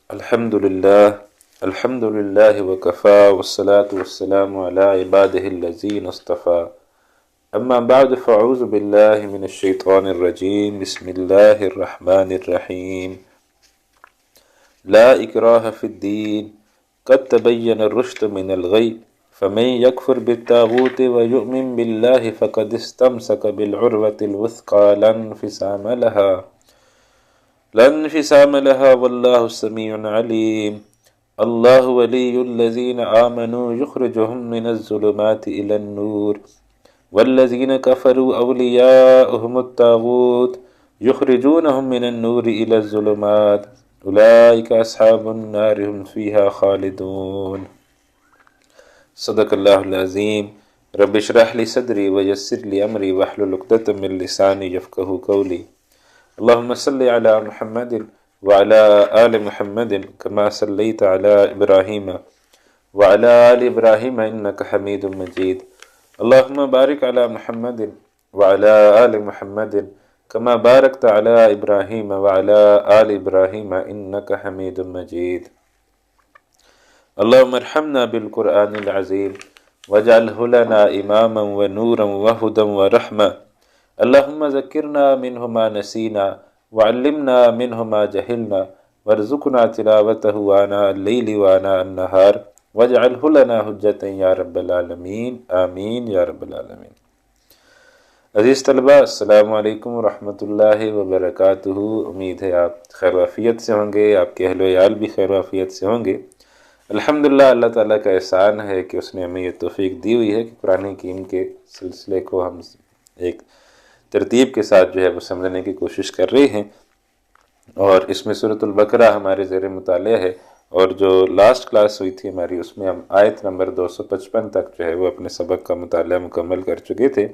الحمد للہ وکفا والصلاة والسلام علی عبادہ الذین اصطفى اما بعد فاعوذ باللہ من الشیطان الرجیم بسم اللہ الرحمن الرحیم لا اکراہ فی الدین قد تبین الرشد من الغی فمن یکفر بالطاغوت ویؤمن باللہ فقد استمسک بالعروة الوثقى لا انفصام لها واللہ السمیع العلیم اللہ ولی الذین آمنوا یخرجهم من الظلمات الى النور والذین کفروا اولیاؤهم الطاغوت یخرجونهم من النور الى الظلمات اولئک اصحاب النار هم فیہا خالدون۔ صدق اللہ العظیم۔ رب اشرح لی صدری ویسر لی امری واحلل عقدۃ من لسانی یفقہوا قولی۔ اللہم صلی علی محمد وعلی آل محمد کما صلیت علی ابراہیم وعلی آل ابراہیم انک حمید مجید۔ اللہم بارک علی محمد وعلی آل محمد کما بارکت علی ابراہیم وعلی آل ابراہیم انک حمید مجید۔ اللہم ارحمنا بالقرآن العظیم واجعلہ لنا اماما ونورا وہدا ورحمہ۔ اللہم ذکرنا منہ ما نسینا وعلمنا منہ ما جہلنا وارزقنا تلاوتہ آناء اللیل وآناء النہار واجعلہ لنا حجۃ یا رب العالمین، آمین یا رب العالمین۔ عزیز طلبہ، السلام علیکم ورحمۃ اللہ وبرکاتہ۔ امید ہے آپ خیر و عافیت سے ہوں گے، آپ کے اہل و عیال بھی خیر و عافیت سے ہوں گے۔ الحمدللہ، اللہ تعالیٰ کا احسان ہے کہ اس نے ہمیں یہ توفیق دی ہوئی ہے کہ قرآن حکیم کے سلسلے کو ہم ایک ترتیب کے ساتھ جو ہے وہ سمجھنے کی کوشش کر رہے ہیں، اور اس میں سورۃ البقرہ ہمارے زیر مطالعہ ہے، اور جو لاسٹ کلاس ہوئی تھی ہماری اس میں ہم آیت نمبر 255 تک جو ہے وہ اپنے سبق کا مطالعہ مکمل کر چکے تھے،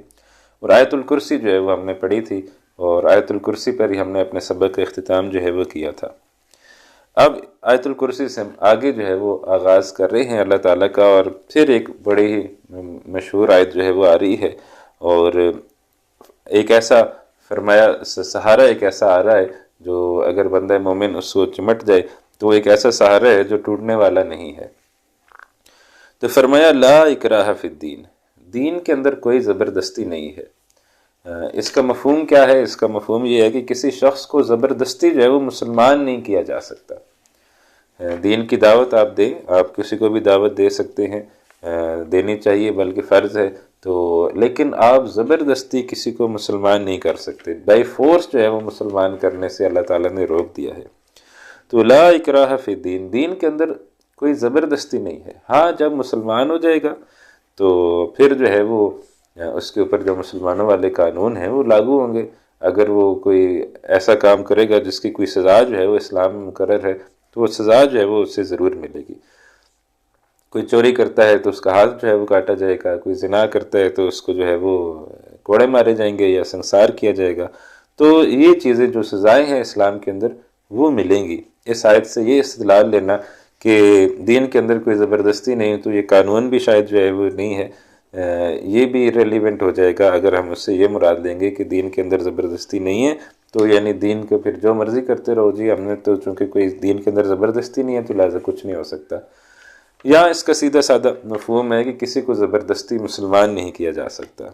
اور آیت الکرسی جو ہے وہ ہم نے پڑھی تھی، اور آیت الکرسی پر ہی ہم نے اپنے سبق کا اختتام جو ہے وہ کیا تھا۔ اب آیت الکرسی سے ہم آگے جو ہے وہ آغاز کر رہے ہیں اللہ تعالیٰ کا، اور پھر ایک بڑی ہی مشہور آیت جو ہے وہ آ رہی ہے، اور ایک ایسا فرمایا سہارا ایک ایسا آ رہا ہے جو اگر بندہ مومن اس کو چمٹ جائے تو وہ ایک ایسا سہارا ہے جو ٹوٹنے والا نہیں ہے۔ تو فرمایا لا اکراہ فی الدین، دین کے اندر کوئی زبردستی نہیں ہے۔ اس کا مفہوم کیا ہے؟ اس کا مفہوم یہ ہے کہ کسی شخص کو زبردستی جو ہے وہ مسلمان نہیں کیا جا سکتا۔ دین کی دعوت آپ دیں، آپ کسی کو بھی دعوت دے سکتے ہیں، دینی چاہیے بلکہ فرض ہے، تو لیکن آپ زبردستی کسی کو مسلمان نہیں کر سکتے، بائی فورس جو ہے وہ مسلمان کرنے سے اللہ تعالیٰ نے روک دیا ہے۔ تو لا اکراہ فی الدین، دین کے اندر کوئی زبردستی نہیں ہے۔ ہاں، جب مسلمان ہو جائے گا تو پھر جو ہے وہ اس کے اوپر جو مسلمانوں والے قانون ہیں وہ لاگو ہوں گے۔ اگر وہ کوئی ایسا کام کرے گا جس کی کوئی سزا جو ہے وہ اسلام میں مقرر ہے تو وہ سزا جو ہے وہ اسے ضرور ملے گی۔ کوئی چوری کرتا ہے تو اس کا ہاتھ جو ہے وہ کاٹا جائے گا، کوئی زنا کرتا ہے تو اس کو جو ہے وہ کوڑے مارے جائیں گے یا سنسار کیا جائے گا۔ تو یہ چیزیں جو سزائیں ہیں اسلام کے اندر وہ ملیں گی۔ اس آیت سے یہ استدلال لینا کہ دین کے اندر کوئی زبردستی نہیں، تو یہ قانون بھی شاید جو ہے وہ نہیں ہے، یہ بھی ریلیونٹ ہو جائے گا اگر ہم اس سے یہ مراد لیں گے کہ دین کے اندر زبردستی نہیں ہے تو یعنی دین کو پھر جو مرضی کرتے رہو جی، ہم نے تو چونکہ کوئی دین کے اندر زبردستی نہیں ہے تو لہٰذا کچھ نہیں ہو سکتا۔ یا اس کا سیدھا سادہ مفہوم ہے کہ کسی کو زبردستی مسلمان نہیں کیا جا سکتا۔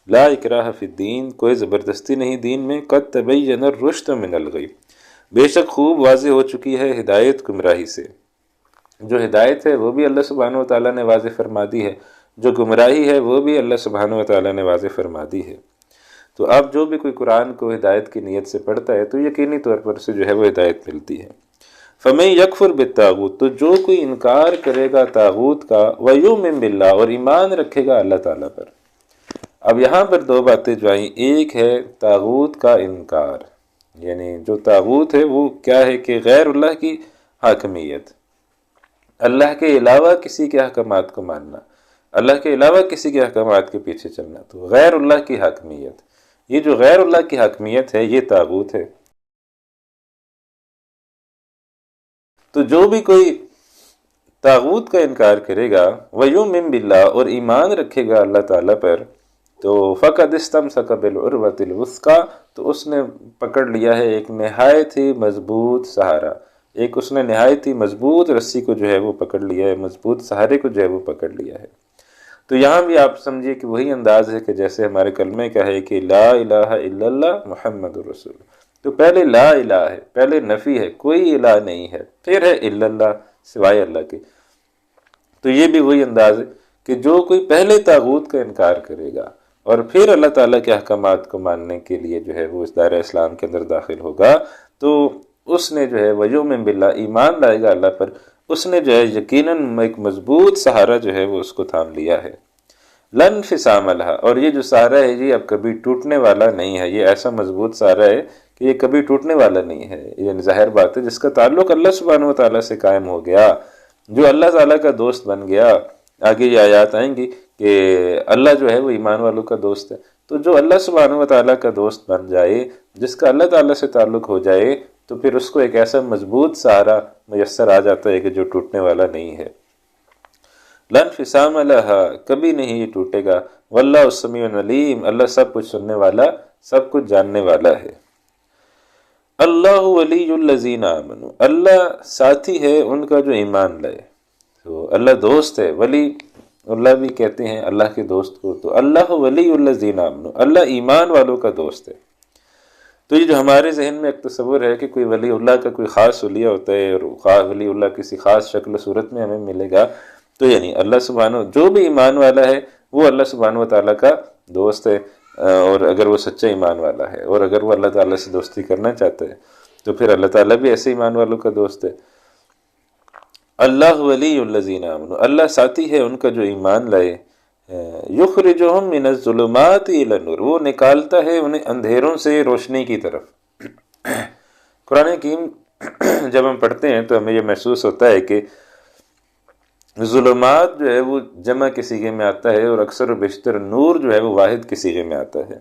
لا اکراہ فی الدین، کوئی زبردستی نہیں دین میں، قد تبین الرشد من الغی، بے شک خوب واضح ہو چکی ہے ہدایت گمراہی سے۔ جو ہدایت ہے وہ بھی اللہ سبحانہ و تعالیٰ نے واضح فرما دی ہے، جو گمراہی ہے وہ بھی اللہ سبحانہ و تعالیٰ نے واضح فرما دی ہے۔ تو اب جو بھی کوئی قرآن کو ہدایت کی نیت سے پڑھتا ہے تو یقینی طور پر اسے جو ہے وہ ہدایت ملتی ہے۔ فَمَن يَكْفُرْ بِالطَّاغُوتِ، تو جو کوئی انکار کرے گا طاغوت کا، وَيُؤْمِن بِاللَّهِ، اور ایمان رکھے گا اللہ تعالیٰ پر۔ اب یہاں پر دو باتیں جو آئیں، ایک ہے طاغوت کا انکار، یعنی جو طاغوت ہے وہ کیا ہے کہ غیر اللہ کی حاکمیت، اللہ کے علاوہ کسی کے احکامات کو ماننا، اللہ کے علاوہ کسی کے احکامات کے پیچھے چلنا، تو غیر اللہ کی حاکمیت، یہ جو غیر اللہ کی حاکمیت ہے یہ طاغوت ہے۔ تو جو بھی کوئی طاغوت کا انکار کرے گا، وَيُؤْمِن بِاللَّهِ، اور ایمان رکھے گا اللہ تعالیٰ پر، تو فَقَدْ اسْتَمْسَكَ بِالْعُرْوَةِ الْوُثْقَىٰ، تو اس نے پکڑ لیا ہے ایک نہایت ہی مضبوط سہارا۔ ایک اس نے نہایت ہی مضبوط رسی کو جو ہے وہ پکڑ لیا ہے، مضبوط سہارے کو جو ہے وہ پکڑ لیا ہے۔ تو یہاں بھی آپ سمجھیے کہ وہی انداز ہے کہ جیسے ہمارے کلمے کا ہے کہ لا الہ الا اللہ محمد الرسول، تو پہلے لا الہ ہے، پہلے نفی ہے، کوئی الہ نہیں ہے، پھر ہے الا اللہ، سوائے اللہ کے۔ تو یہ بھی وہی انداز ہے کہ جو کوئی پہلے طاغوت کا انکار کرے گا اور پھر اللہ تعالیٰ کے احکامات کو ماننے کے لیے جو ہے وہ اس دائرہ اسلام کے اندر داخل ہوگا، تو اس نے جو ہے وَيُؤْمِن بِاللَّهِ ایمان لائے گا اللہ پر، اس نے جو ہے یقیناً ایک مضبوط سہارا جو ہے وہ اس کو تھام لیا ہے۔ لن فسام لہا، اور یہ جو سہارا ہے یہ اب کبھی ٹوٹنے والا نہیں ہے، یہ ایسا مضبوط سہارا ہے کہ یہ کبھی ٹوٹنے والا نہیں ہے۔ یعنی ظاہر بات ہے جس کا تعلق اللہ سبحانہ وتعالیٰ سے قائم ہو گیا، جو اللہ تعالیٰ کا دوست بن گیا۔ آگے یہ آیات آئیں گی کہ اللہ جو ہے وہ ایمان والوں کا دوست ہے، تو جو اللہ سبحانہ وتعالیٰ کا دوست بن جائے، جس کا اللہ تعالیٰ سے تعلق ہو جائے، تو پھر اس کو ایک ایسا مضبوط سہارا میسر آ جاتا ہے کہ جو ٹوٹنے والا نہیں ہے۔ لن فسام لہا، کبھی نہیں یہ ٹوٹے گا، واللہ السمیع العلیم، اللہ سب کچھ سننے والا، سب کچھ جاننے والا ہے۔ اللہ ولی الذین آمنوا، اللہ ساتھی ہے ان کا جو ایمان لائے۔ تو اللہ دوست ہے، ولی اللہ بھی کہتے ہیں اللہ کے دوست کو، تو اللہ ولی الذین آمنوا، اللہ ایمان والوں کا دوست ہے۔ تو یہ جو ہمارے ذہن میں ایک تصور ہے کہ کوئی ولی اللہ کا کوئی خاص ولیہ ہوتا ہے اور ولی اللہ کسی خاص شکل و صورت میں ہمیں ملے گا، تو یعنی اللہ سبحانہ جو بھی ایمان والا ہے وہ اللہ سبحانہ وتعالیٰ کا دوست ہے، اور اگر وہ سچا ایمان والا ہے اور اگر وہ اللہ تعالیٰ سے دوستی کرنا چاہتا ہے تو پھر اللہ تعالیٰ بھی ایسے ایمان والوں کا دوست ہے۔ اللہ ولی الذین آمنوا، اللہ ساتھی ہے ان کا جو ایمان لائے۔ یخرجہم من الظلمات الی النور، وہ نکالتا ہے انہیں اندھیروں سے روشنی کی طرف۔ قرآن حکیم جب ہم پڑھتے ہیں تو ہمیں یہ محسوس ہوتا ہے کہ ظلمات جو ہے وہ جمع کے صیغے میں آتا ہے اور اکثر و بیشتر نور جو ہے وہ واحد کے صیغے میں آتا ہے۔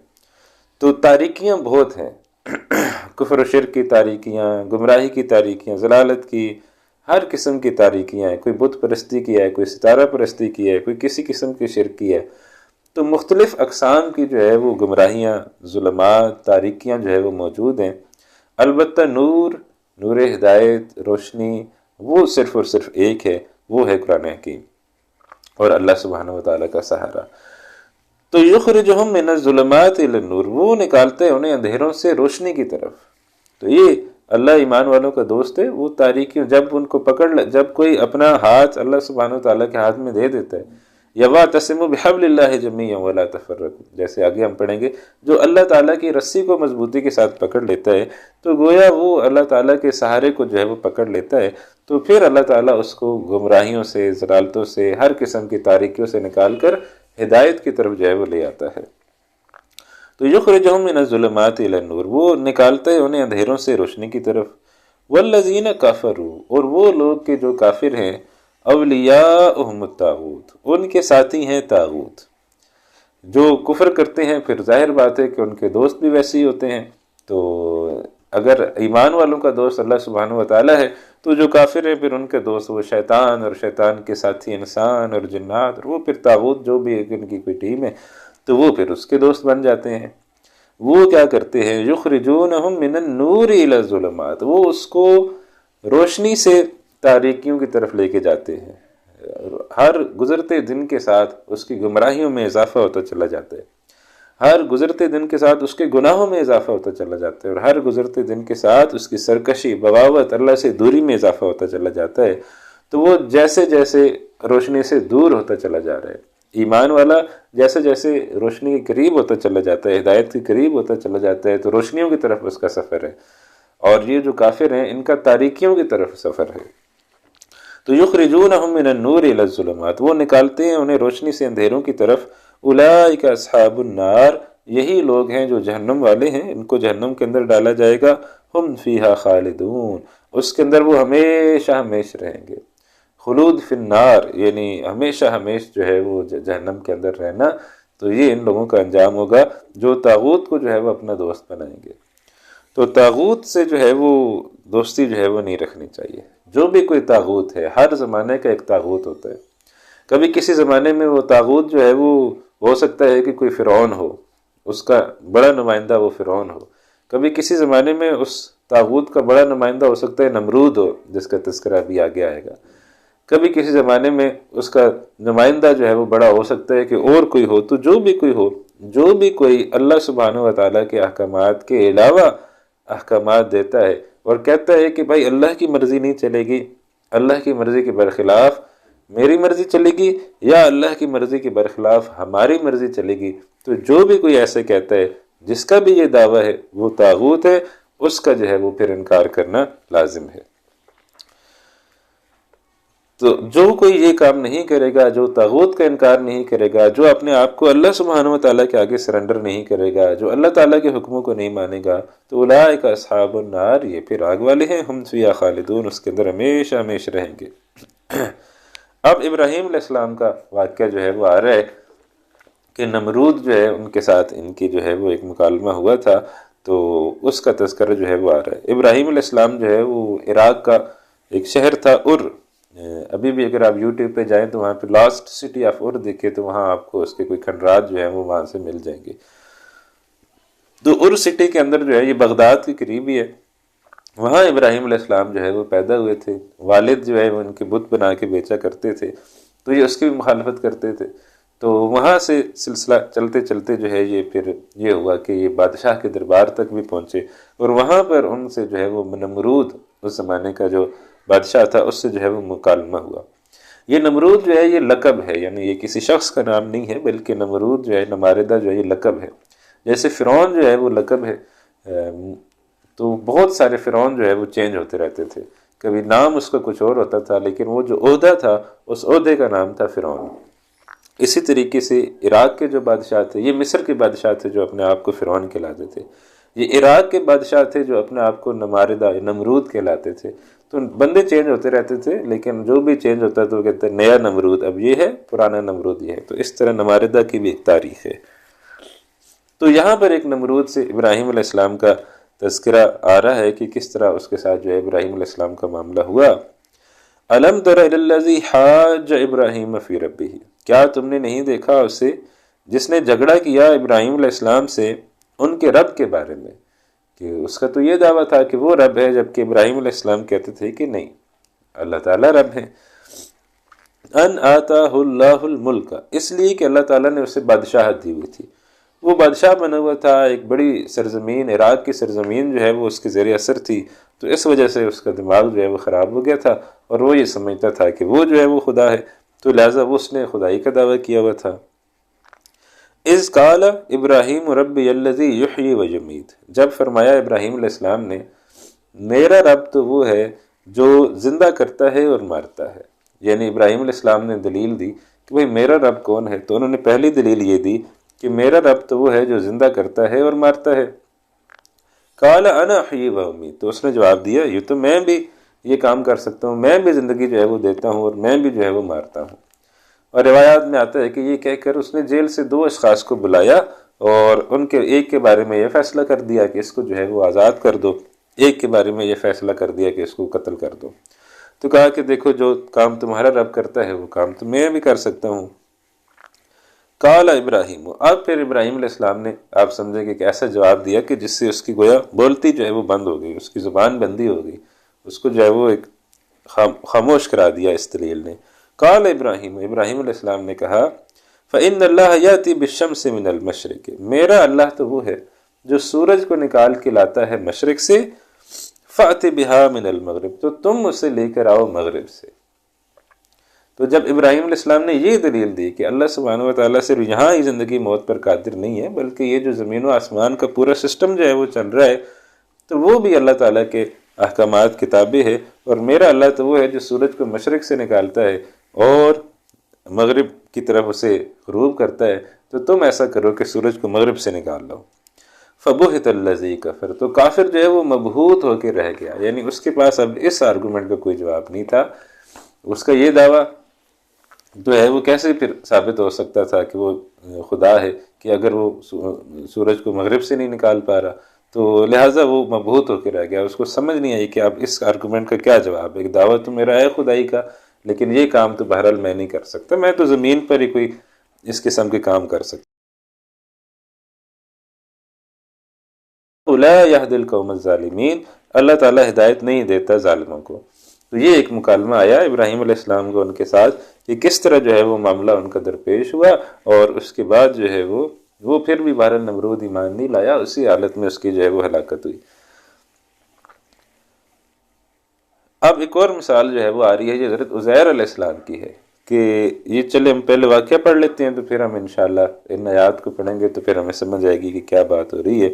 تو تاریکیاں بہت ہیں، کفر و شرک کی تاریکیاں، گمراہی کی تاریکیاں، ضلالت کی، ہر قسم کی تاریکیاں ہیں، کوئی بت پرستی کی ہے، کوئی ستارہ پرستی کی ہے، کوئی کسی قسم کی شرک کی ہے۔ تو مختلف اقسام کی جو ہے وہ گمراہیاں، ظلمات، تاریکیاں جو ہے وہ موجود ہیں۔ البتہ نور ہدایت، روشنی، وہ صرف اور صرف ایک ہے، وہ ہے قرآن حکیم اور اللہ سبحانہ وتعالیٰ کا سہارا۔ تو یخرجہم من الظلمات الی النور، وہ نکالتے ہیں انہیں اندھیروں سے روشنی کی طرف۔ تو یہ اللہ ایمان والوں کا دوست ہے۔ وہ تاریکیوں جب ان کو جب کوئی اپنا ہاتھ اللہ سبحانہ وتعالیٰ کے ہاتھ میں دے دیتا ہے، یا واعتصموا بحبل اللہ جمیعا ولا تفرقوا، جیسے آگے ہم پڑھیں گے، جو اللہ تعالیٰ کی رسی کو مضبوطی کے ساتھ پکڑ لیتا ہے تو گویا وہ اللہ تعالیٰ کے سہارے کو جو ہے وہ پکڑ لیتا ہے، تو پھر اللہ تعالیٰ اس کو گمراہیوں سے، ضلالتوں سے، ہر قسم کی تاریکیوں سے نکال کر ہدایت کی طرف جو ہے وہ لے آتا ہے۔ تو یخرجہم من الظلمات الی النور، وہ نکالتا ہے انہیں اندھیروں سے روشنی کی طرف۔ والذین کفروا، اور وہ لوگ کہ جو کافر ہیں، اولیاءہم الطاغوت، ان کے ساتھی ہیں طاغوت۔ جو کفر کرتے ہیں پھر ظاہر بات ہے کہ ان کے دوست بھی ویسے ہی ہوتے ہیں۔ تو اگر ایمان والوں کا دوست اللہ سبحانہ وتعالیٰ ہے تو جو کافر ہیں پھر ان کے دوست وہ شیطان، اور شیطان کے ساتھی انسان اور جنات، اور وہ پھر طاغوت جو بھی ان کی کوئی ٹیم ہے تو وہ پھر اس کے دوست بن جاتے ہیں۔ وہ کیا کرتے ہیں؟ یخرجونہم من النور الی الظلمات، وہ اس کو روشنی سے تاریکیوں کی طرف لے کے جاتے ہیں۔ ہر گزرتے دن کے ساتھ اس کی گمراہیوں میں اضافہ ہوتا چلا جاتا ہے، ہر گزرتے دن کے ساتھ اس کے گناہوں میں اضافہ ہوتا چلا جاتا ہے، اور ہر گزرتے دن کے ساتھ اس کی سرکشی، بغاوت، اللہ سے دوری میں اضافہ ہوتا چلا جاتا ہے۔ تو وہ جیسے جیسے روشنی سے دور ہوتا چلا جا رہا ہے، ایمان والا جیسے جیسے روشنی کے قریب ہوتا چلا جاتا ہے، ہدایت کے قریب ہوتا چلا جاتا ہے، تو روشنیوں کی طرف اس کا سفر ہے، اور یہ جو کافر ہیں ان کا تاریکیوں کی طرف سفر ہے۔ تو یخرجونہم من النور الی الظلمات، وہ نکالتے ہیں انہیں روشنی سے اندھیروں کی طرف۔ اولئک اصحاب النار، یہی لوگ ہیں جو جہنم والے ہیں، ان کو جہنم کے اندر ڈالا جائے گا۔ ہم فیہا خالدون، اس کے اندر وہ ہمیشہ ہمیش رہیں گے۔ خلود فی النار یعنی ہمیشہ ہمیش جو ہے وہ جہنم کے اندر رہنا، تو یہ ان لوگوں کا انجام ہوگا جو طاغوت کو جو ہے وہ اپنا دوست بنائیں گے۔ تو طاغوت سے جو ہے وہ دوستی جو ہے وہ نہیں رکھنی چاہیے۔ جو بھی کوئی طاغوت ہے، ہر زمانے کا ایک طاغوت ہوتا ہے۔ کبھی کسی زمانے میں وہ طاغوت جو ہے وہ ہو سکتا ہے کہ کوئی فرعون ہو، اس کا بڑا نمائندہ وہ فرعون ہو۔ کبھی کسی زمانے میں اس طاغوت کا بڑا نمائندہ ہو سکتا ہے نمرود ہو، جس کا تذکرہ ابھی آگے آئے گا۔ کبھی کسی زمانے میں اس کا نمائندہ جو ہے وہ بڑا ہو سکتا ہے کہ اور کوئی ہو۔ تو جو بھی کوئی ہو، جو بھی کوئی اللہ سبحانہ و تعالیٰ کے احکامات کے علاوہ احکامات دیتا ہے اور کہتا ہے کہ بھائی اللہ کی مرضی نہیں چلے گی، اللہ کی مرضی کے برخلاف میری مرضی چلے گی، یا اللہ کی مرضی کے برخلاف ہماری مرضی چلے گی، تو جو بھی کوئی ایسے کہتا ہے، جس کا بھی یہ دعویٰ ہے وہ طاغوت ہے، اس کا جو ہے وہ پھر انکار کرنا لازم ہے۔ تو جو کوئی یہ کام نہیں کرے گا، جو طاغوت کا انکار نہیں کرے گا، جو اپنے آپ کو اللہ سبحانہ و تعالیٰ کے آگے سرنڈر نہیں کرے گا، جو اللہ تعالیٰ کے حکموں کو نہیں مانے گا، تو اولئک اصحاب النار، یہ پھر آگ والے ہیں، ہم فیہا خالدون، اس کے اندر ہمیشہ ہمیشہ رہیں گے۔ اب ابراہیم علیہ السلام کا واقعہ جو ہے وہ آ رہا ہے کہ نمرود جو ہے ان کے ساتھ ان کی جو ہے وہ ایک مکالمہ ہوا تھا، تو اس کا تذکرہ جو ہے وہ آ رہا ہے۔ ابراہیم علیہ السلام جو ہے وہ عراق کا ایک شہر تھا ابھی بھی اگر آپ یوٹیوب پہ جائیں تو وہاں پہ لاسٹ سٹی آف دیکھیں تو وہاں آپ کو اس کے کوئی کھنڈرات جو ہیں وہ وہاں سے مل جائیں گے۔ تو سٹی کے اندر جو ہے یہ بغداد کے قریب ہی ہے، وہاں ابراہیم علیہ السلام جو ہے وہ پیدا ہوئے تھے۔ والد جو ہے وہ ان کے بت بنا کے بیچا کرتے تھے، تو یہ اس کی بھی مخالفت کرتے تھے۔ تو وہاں سے سلسلہ چلتے چلتے جو ہے یہ پھر یہ ہوا کہ یہ بادشاہ کے دربار تک بھی پہنچے، اور وہاں پر ان سے جو ہے وہ نمرود، اس زمانے کا جو بادشاہ تھا، اس سے جو ہے وہ مکالمہ ہوا۔ یہ نمرود جو ہے یہ لقب ہے، یعنی یہ کسی شخص کا نام نہیں ہے، بلکہ نمرود جو ہے نماردہ جو ہے یہ لقب ہے۔ جیسے فرعون جو ہے وہ لقب ہے، تو بہت سارے فرعون جو ہے وہ چینج ہوتے رہتے تھے، کبھی نام اس کا کچھ اور ہوتا تھا، لیکن وہ جو عہدہ تھا اس عہدے کا نام تھا فرعون۔ اسی طریقے سے عراق کے جو بادشاہ تھے، یہ مصر کے بادشاہ تھے جو اپنے آپ کو فرعون کہلاتے تھے، یہ عراق کے بادشاہ تھے جو اپنے آپ کو نماردہ نمرود کہلاتے تھے۔ تو بندے چینج ہوتے رہتے تھے، لیکن جو بھی چینج ہوتا ہے تو وہ کہتے ہیں نیا نمرود اب یہ ہے، پرانا نمرود یہ ہے۔ تو اس طرح نماردہ کی بھی ایک تاریخ ہے۔ تو یہاں پر ایک نمرود سے ابراہیم علیہ السلام کا تذکرہ آ رہا ہے کہ کس طرح اس کے ساتھ جو ہے ابراہیم علیہ السلام کا معاملہ ہوا۔ الم تر الی الذی حاج ابراہیم فی ربہ، کیا تم نے نہیں دیکھا اسے جس نے جھگڑا کیا ابراہیم علیہ السلام سے ان کے رب کے بارے میں، کہ اس کا تو یہ دعویٰ تھا کہ وہ رب ہے، جبکہ ابراہیم علیہ السلام کہتے تھے کہ نہیں، اللہ تعالیٰ رب ہے۔ ان آتاہ اللہ الملک، اس لیے کہ اللہ تعالیٰ نے اسے بادشاہت دی ہوئی تھی، وہ بادشاہ بنا ہوا تھا، ایک بڑی سرزمین، عراق کی سرزمین جو ہے وہ اس کے زیر اثر تھی، تو اس وجہ سے اس کا دماغ جو ہے وہ خراب ہو گیا تھا، اور وہ یہ سمجھتا تھا کہ وہ جو ہے وہ خدا ہے، تو لہٰذا وہ اس نے خدائی کا دعویٰ کیا ہوا تھا۔ اذ قال ابراہیم ربی الذی یحیی و یمیت، جب فرمایا ابراہیم علیہ السلام نے میرا رب تو وہ ہے جو زندہ کرتا ہے اور مارتا ہے، یعنی ابراہیم علیہ السلام نے دلیل دی کہ بھئی میرا رب کون ہے، تو انہوں نے پہلی دلیل یہ دی کہ میرا رب تو وہ ہے جو زندہ کرتا ہے اور مارتا ہے۔ قال انا احیی و امیت، تو اس نے جواب دیا یہ تو میں بھی یہ کام کر سکتا ہوں، میں بھی زندگی جو ہے وہ دیتا ہوں اور میں بھی جو ہے وہ مارتا ہوں۔ اور روایات میں آتا ہے کہ یہ کہہ کر اس نے جیل سے 2 اشخاص کو بلایا اور ان کے ایک کے بارے میں یہ فیصلہ کر دیا کہ اس کو جو ہے وہ آزاد کر دو، ایک کے بارے میں یہ فیصلہ کر دیا کہ اس کو قتل کر دو۔ تو کہا کہ دیکھو جو کام تمہارا رب کرتا ہے وہ کام تو میں بھی کر سکتا ہوں۔ قال ابراہیم، اب پھر ابراہیم علیہ السلام نے آپ سمجھے کہ ایک ایسا جواب دیا کہ جس سے اس کی گویا بولتی جو ہے وہ بند ہو گئی، اس کی زبان بندی ہو گئی، اس کو جو ہے وہ ایک خاموش کرا دیا اس دلیل نے۔ قال ابراہیم علیہ السلام نے کہا فإن اللہ یأتی بالشمس من المشرق، میرا اللہ تو وہ ہے جو سورج کو نکال کے لاتا ہے مشرق سے، فأت بہا من المغرب، تو تم اسے لے کر آؤ مغرب سے۔ تو جب ابراہیم علیہ السلام نے یہ دلیل دی کہ اللہ سبحانہ وتعالیٰ صرف یہاں ہی زندگی موت پر قادر نہیں ہے، بلکہ یہ جو زمین و آسمان کا پورا سسٹم جو ہے وہ چل رہا ہے، تو وہ بھی اللہ تعالیٰ کے احکامات کتابیں ہے، اور میرا اللہ تو وہ ہے جو سورج کو مشرق سے نکالتا ہے اور مغرب کی طرف اسے غروب کرتا ہے، تو تم ایسا کرو کہ سورج کو مغرب سے نکال لو۔ فبہت الذی کفر، تو کافر جو ہے وہ مبہوت ہو کے رہ گیا، یعنی اس کے پاس اب اس آرگومنٹ کا کوئی جواب نہیں تھا۔ اس کا یہ دعویٰ جو ہے وہ کیسے پھر ثابت ہو سکتا تھا کہ وہ خدا ہے، کہ اگر وہ سورج کو مغرب سے نہیں نکال پا رہا، تو لہٰذا وہ مبہوت ہو کے رہ گیا، اس کو سمجھ نہیں آئی کہ اب اس آرگومنٹ کا کیا جواب ہے۔ ایک دعویٰ تو میرا ہے خدائی کا، لیکن یہ کام تو بہرحال میں نہیں کر سکتا، میں تو زمین پر ہی کوئی اس قسم کے کام کر سکتا۔ لا یہدی القوم الظالمین، اللہ تعالیٰ ہدایت نہیں دیتا ظالموں کو۔ تو یہ ایک مکالمہ آیا ابراہیم علیہ السلام کو ان کے ساتھ کہ کس طرح جو ہے وہ معاملہ ان کا درپیش ہوا، اور اس کے بعد جو ہے وہ پھر بھی بہرحال نمرود ایمان نہیں لایا، اسی حالت میں اس کی جو ہے وہ ہلاکت ہوئی۔ اب ایک اور مثال جو ہے وہ آ رہی ہے، یہ حضرت عزیر علیہ السلام کی ہے کہ یہ چلے ہم پہلے واقعہ پڑھ لیتے ہیں، تو پھر ہم انشاءاللہ ان آیات کو پڑھیں گے تو پھر ہمیں سمجھ آئے گی کہ کیا بات ہو رہی ہے۔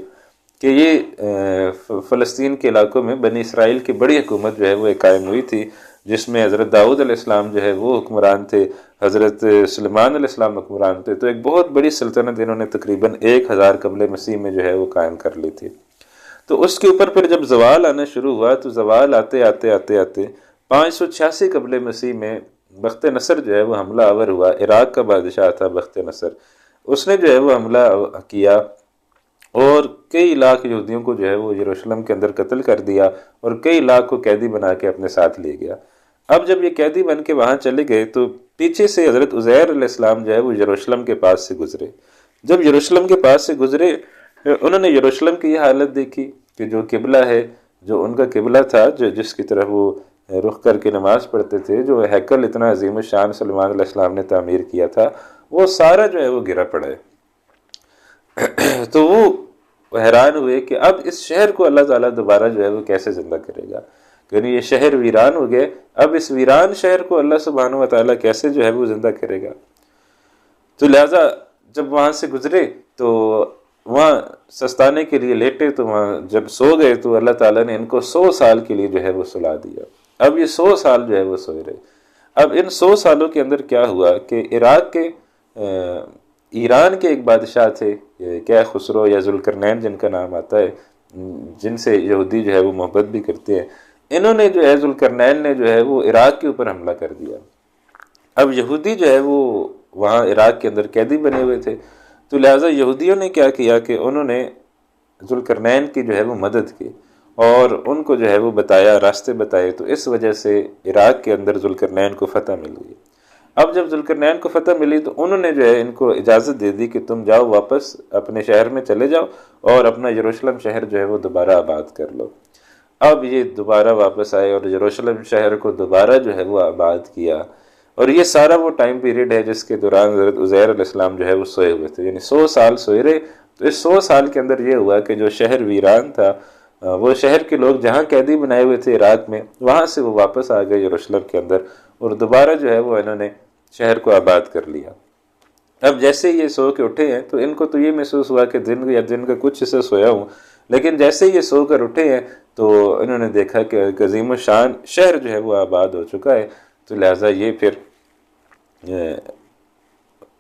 کہ یہ فلسطین کے علاقوں میں بنی اسرائیل کی بڑی حکومت جو ہے وہ قائم ہوئی تھی، جس میں حضرت داؤد علیہ السلام جو ہے وہ حکمران تھے، حضرت سلیمان علیہ السلام حکمران تھے۔ تو ایک بہت بڑی سلطنت انہوں نے تقریباً 1000 قبل مسیح میں جو ہے وہ قائم کر لی تھی۔ تو اس کے اوپر پھر جب زوال آنا شروع ہوا تو زوال آتے آتے آتے آتے 586 قبل مسیح میں بخت نصر جو ہے وہ حملہ آور ہوا۔ عراق کا بادشاہ تھا بخت نصر، اس نے جو ہے وہ حملہ کیا اور کئی لاکھ یہودیوں کو جو ہے وہ یروشلم کے اندر قتل کر دیا، اور کئی لاکھ کو قیدی بنا کے اپنے ساتھ لے گیا۔ اب جب یہ قیدی بن کے وہاں چلے گئے تو پیچھے سے حضرت عزیر علیہ السلام جو ہے وہ یروشلم کے پاس سے گزرے۔ جب یروشلم کے پاس سے گزرے، انہوں نے یروشلم کی یہ حالت دیکھی کہ جو قبلہ ہے، جو ان کا قبلہ تھا، جس کی طرف وہ رخ کر کے نماز پڑھتے تھے، جو ہیکل اتنا عظیم الشان سلیمان علیہ السلام نے تعمیر کیا تھا، وہ سارا جو ہے وہ گرا پڑا ہے۔ تو وہ حیران ہوئے کہ اب اس شہر کو اللہ تعالیٰ دوبارہ جو ہے وہ کیسے زندہ کرے گا، یعنی یہ شہر ویران ہو گئے، اب اس ویران شہر کو اللہ سبحانہ و تعالیٰ کیسے جو ہے وہ زندہ کرے گا۔ تو لہٰذا جب وہاں سے گزرے تو وہاں سستانے کے لیے لیٹے، تو وہاں جب سو گئے تو اللہ تعالیٰ نے ان کو 100 سال کے لیے جو ہے وہ سلا دیا۔ اب یہ 100 سال جو ہے وہ سوئے رہے۔ اب ان 100 سالوں کے اندر کیا ہوا کہ عراق کے ایران کے ایک بادشاہ تھے، کیا خسرو یا ذوالقرنین جن کا نام آتا ہے، جن سے یہودی جو ہے وہ محبت بھی کرتے ہیں، انہوں نے جو ہے ذوالقرنین نے جو ہے وہ عراق کے اوپر حملہ کر دیا۔ اب یہودی جو ہے وہ وہاں عراق کے اندر قیدی بنے ہوئے تھے، تو لہٰذا یہودیوں نے کیا کیا کہ انہوں نے ذوالقرنین کی جو ہے وہ مدد کی اور ان کو جو ہے وہ بتایا، راستے بتائے، تو اس وجہ سے عراق کے اندر ذوالقرنین کو فتح مل گئی۔ اب جب ذوالقرنین کو فتح ملی تو انہوں نے جو ہے ان کو اجازت دے دی کہ تم جاؤ، واپس اپنے شہر میں چلے جاؤ اور اپنا یروشلم شہر جو ہے وہ دوبارہ آباد کر لو۔ اب یہ دوبارہ واپس آئے اور یروشلم شہر کو دوبارہ جو ہے وہ آباد کیا، اور یہ سارا وہ ٹائم پیریڈ ہے جس کے دوران حضرت عزیر علیہ السلام جو ہے وہ سوئے ہوئے تھے، یعنی 100 سال سوئے رہے۔ تو اس 100 سال کے اندر یہ ہوا کہ جو شہر ویران تھا، وہ شہر کے لوگ جہاں قیدی بنائے ہوئے تھے عراق میں، وہاں سے وہ واپس آ گئے یروشلم کے اندر، اور دوبارہ جو ہے وہ انہوں نے شہر کو آباد کر لیا۔ اب جیسے یہ سو کے اٹھے ہیں تو ان کو تو یہ محسوس ہوا کہ دن کا کچھ حصہ سویا ہوں، لیکن جیسے یہ سو کر اٹھے ہیں تو انہوں نے دیکھا کہ عظیم الشان شہر جو ہے وہ آباد ہو چکا ہے۔ تو لہٰذا یہ پھر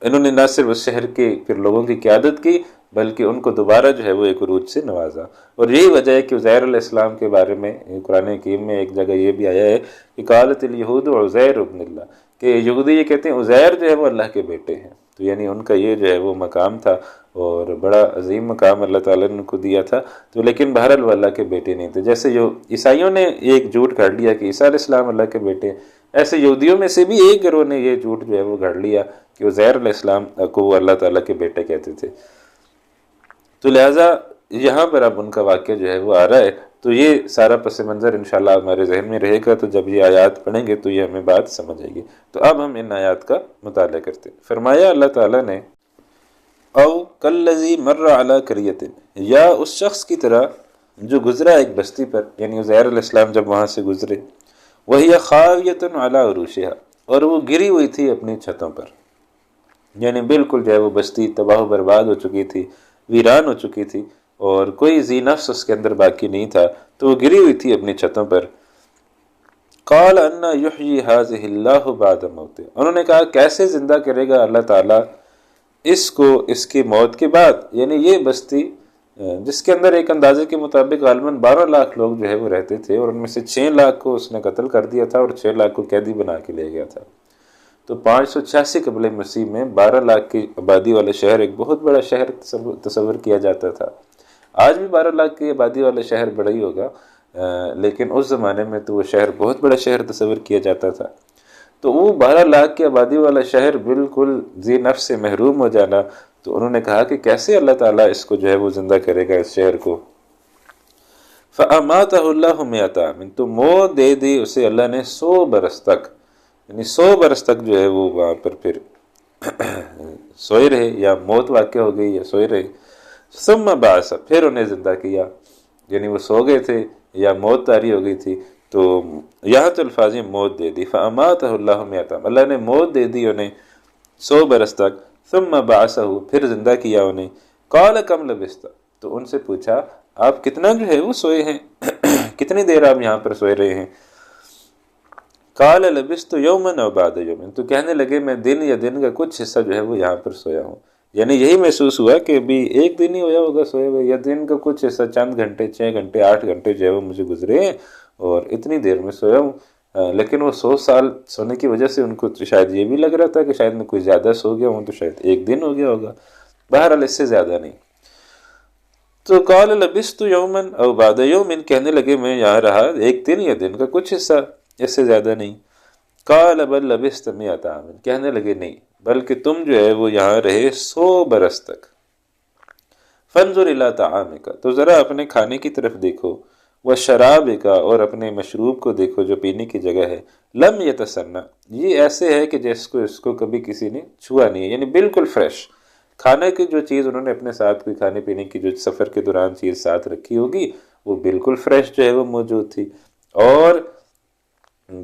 انہوں نے نہ صرف اس شہر کے پھر لوگوں کی قیادت کی، بلکہ ان کو دوبارہ جو ہے وہ ایک عروج سے نوازا۔ اور یہی وجہ ہے کہ عزیر علیہ السلام کے بارے میں قرآن حکیم میں ایک جگہ یہ بھی آیا ہے کہ قالت الیہود عزیر ابن اللہ، کہ یہودی یہ کہتے ہیں عزیر جو ہے وہ اللہ کے بیٹے ہیں۔ تو یعنی ان کا یہ جو ہے وہ مقام تھا اور بڑا عظیم مقام اللہ تعالیٰ نے ان کو دیا تھا، تو لیکن بہرحال وہ اللہ کے بیٹے نہیں تھے۔ جیسے جو عیسائیوں نے ایک جھوٹ گھڑ لیا کہ عیسیٰ علیہ السلام اللہ کے بیٹے، ایسے یہودیوں میں سے بھی ایک گروہ نے یہ جھوٹ جو ہے وہ گھڑ لیا کہ عزیر علیہ السلام کو وہ اللہ تعالیٰ کے بیٹے کہتے تھے۔ تو لہٰذا یہاں پر اب ان کا واقعہ جو ہے وہ آ رہا ہے، تو یہ سارا پس منظر انشاءاللہ ہمارے ذہن میں رہے گا، تو جب یہ آیات پڑھیں گے تو یہ ہمیں بات سمجھ آئے گی۔ تو اب ہم ان آیات کا مطالعہ کرتے ہیں۔ فرمایا اللہ تعالیٰ نے او کالذی مر علی قریۃ، یا اس شخص کی طرح جو گزرا ایک بستی پر، یعنی عزیر علیہ السلام جب وہاں سے گزرے، وہی خاویۃ علی عروشہا، اور وہ گری ہوئی تھی اپنی چھتوں پر، یعنی بالکل جو ہے وہ بستی تباہ و برباد ہو چکی تھی، ویران ہو چکی تھی، اور کوئی ذی نفس اس کے اندر باقی نہیں تھا، تو وہ گری ہوئی تھی اپنی چھتوں پر۔ قال انا یحیی ہذہ اللہ بعد موتہ، انہوں نے کہا کیسے زندہ کرے گا اللہ تعالیٰ اس کو اس کی موت کے بعد، یعنی یہ بستی جس کے اندر ایک اندازے کے مطابق غالباً 12 لاکھ لوگ جو ہے وہ رہتے تھے، اور ان میں سے 6 لاکھ کو اس نے قتل کر دیا تھا اور 6 لاکھ کو قیدی بنا کے لے گیا تھا۔ تو 586 قبل مسیح میں 12 لاکھ کی آبادی والا شہر ایک بہت بڑا شہر تصور کیا جاتا تھا۔ آج بھی 12 لاکھ کی آبادی والا شہر بڑا ہی ہوگا، لیکن اس زمانے میں تو وہ شہر بہت بڑا شہر تصور کیا جاتا تھا۔ تو وہ 12 لاکھ کی آبادی والا شہر بالکل ذی نفس سے محروم ہو جانا، تو انہوں نے کہا کہ کیسے اللہ تعالیٰ اس کو جو ہے وہ زندہ کرے گا، اس شہر کو۔ فَأَمَاتَهُ اللَّهُ مِئَةَ عَامٍ، تو موت دے دی اسے اللہ نے 100 برس تک، یعنی 100 برس تک جو ہے وہ وہاں پر پھر سوئے رہے، یا موت واقع ہو گئی یا سوئے رہے۔ ثم بعث، پھر انہیں زندہ کیا، یعنی وہ سو گئے تھے یا موت طاری ہو گئی تھی، تو یہاں تو الفاظ موت دے دی، فَأَمَاتَهُ اللَّهُ مِئَةَ عَامٍ، اللہ نے موت دے دی انہیں 100 برس تک، ثم بعثه، پھر زندہ کیا انہیں، قال کم لبثت، تو ان سے پوچھا آپ کتنا جو ہے وہ سوئے ہیں، کتنی دیر آپ یہاں پر سوئے رہے ہیں؟ قال لبثت یوما او بعد یوم، تو کہنے لگے میں دن یا دن کا کچھ حصہ جو ہے وہ یہاں پر سویا ہوں، یعنی یہی محسوس ہوا کہ ابھی ایک دن ہی ہوا ہوگا سوئے ہوئے، یا دن کا کچھ حصہ، چند گھنٹے، 6 گھنٹے 8 گھنٹے جو ہے وہ مجھے گزرے ہیں اور اتنی دیر میں سویا ہوں۔ لیکن وہ 100 سال سونے کی وجہ سے ان کو شاید یہ بھی لگ رہا تھا کہ شاید میں کوئی زیادہ سو گیا ہوں، تو شاید ایک دن ہو گیا ہوگا، بہرحال اس سے زیادہ نہیں۔ تو قال لبثت یوما او بعد یوم، کہنے لگے میں یہاں رہا ایک دن یا دن کا کچھ حصہ، اس سے زیادہ نہیں۔ قال بل لبثت 100 عام، کہنے لگے نہیں بلکہ تم جو ہے وہ یہاں رہے 100 برس تک۔ فانظر الی طعامک، تو ذرا اپنے کھانے کی طرف دیکھو، وشرابک، اور اپنے مشروب کو دیکھو جو پینے کی جگہ ہے، لم یتسنہ، یہ ایسے ہے کہ جس کو اس کو کبھی کسی نے چھوا نہیں ہے، یعنی بالکل فریش کھانے کی جو چیز انہوں نے اپنے ساتھ کوئی کھانے پینے کی جو سفر کے دوران چیز ساتھ رکھی ہوگی وہ بالکل فریش جو ہے وہ موجود تھی، اور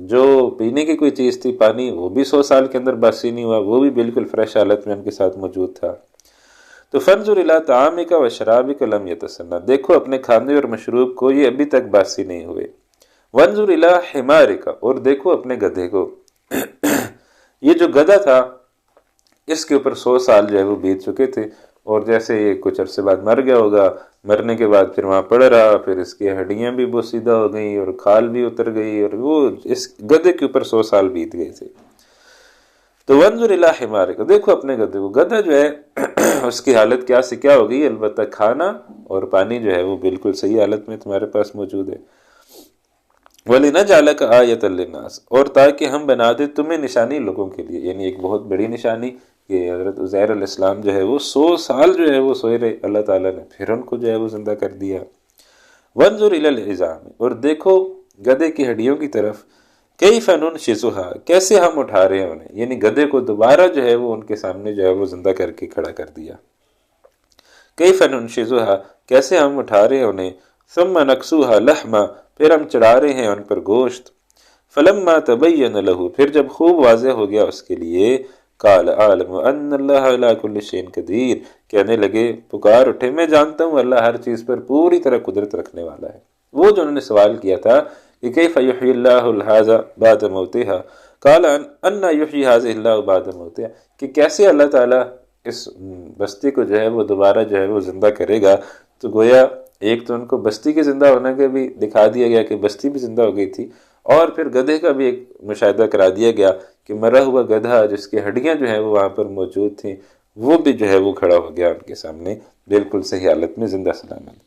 جو پینے کی کوئی چیز تھی پانی، وہ بھی 100 سال کے اندر باسی نہیں ہوا، وہ بھی بالکل فریش حالت میں ان کے ساتھ موجود تھا۔ تو فانظر الی طعامک و شرابک لم یتسنہ، دیکھو اپنے کھانے اور مشروب کو، یہ ابھی تک باسی نہیں ہوئے۔ وانظر الی حمارک، اور دیکھو اپنے گدھے کو، یہ جو گدھا تھا اس کے اوپر 100 سال جو ہے وہ بیت چکے تھے، اور جیسے یہ کچھ عرصے بعد مر گیا ہوگا، مرنے کے بعد پھر وہاں پڑا رہا، پھر اس کی ہڈیاں بھی بوسیدہ ہو گئیں اور کھال بھی اتر گئی، اور وہ اس گدھے کے اوپر 100 سال بیت گئے تھے۔ تو وانظر الی حمارک، دیکھو اپنے گدھے کو، گدھا جو ہے اس کی حالت کیا سے کیا ہوگی، البتہ کھانا اور پانی جو ہے وہ بالکل صحیح حالت میں تمہارے پاس موجود ہے۔ وَلِنَجْعَلَكَ آیَةً لِلنَّاسِ، اور تاکہ ہم بنا دیں تمہیں نشانی لوگوں کے لیے، یعنی ایک بہت بڑی نشانی کہ حضرت عزیر علیہ السلام جو ہے وہ 100 سال جو ہے وہ سوئے رہے، اللہ تعالیٰ نے پھر ان کو جو ہے وہ زندہ کر دیا۔ وانظر الی العظام، اور دیکھو گدھے کی ہڈیوں کی طرف، کیف ننشزھا، کیسے ہم اٹھا رہے ہیں انہیں، یعنی گدھے کو دوبارہ جو ہے وہ ان کے سامنے جو ہے وہ زندہ کر کے کھڑا کر دیا۔ کیف ننشزھا، کیسے ہم اٹھا رہے ہیں انہیں، ثم نکسوھا لحما، پھر ہم چڑھا رہے ہیں ان پر گوشت۔ فلما تبین لہ، پھر جب خوب واضح ہو گیا اس کے لیے، قال اعلم ان اللہ علی کل شیء قدیر، کہنے لگے پکار اٹھے میں جانتا ہوں اللہ ہر چیز پر پوری طرح قدرت رکھنے والا ہے۔ وہ جو انہوں نے سوال کیا تھا کہ کیف یحیی اللہ ھذا بعد موتھا، قال ان یحیی ھذہ اللہ بعد موتھا، کہ کیسے اللہ تعالیٰ اس بستی کو جو ہے وہ دوبارہ جو ہے وہ زندہ کرے گا۔ تو گویا ایک تو ان کو بستی کے زندہ ہونے کا بھی دکھا دیا گیا کہ بستی بھی زندہ ہو گئی تھی، اور پھر گدھے کا بھی ایک مشاہدہ کرا دیا گیا کہ مرا ہوا گدھا جس کی ہڈیاں جو ہیں وہ وہاں پر موجود تھیں، وہ بھی جو ہے وہ کھڑا ہو گیا ان کے سامنے بالکل صحیح حالت میں زندہ سلامت۔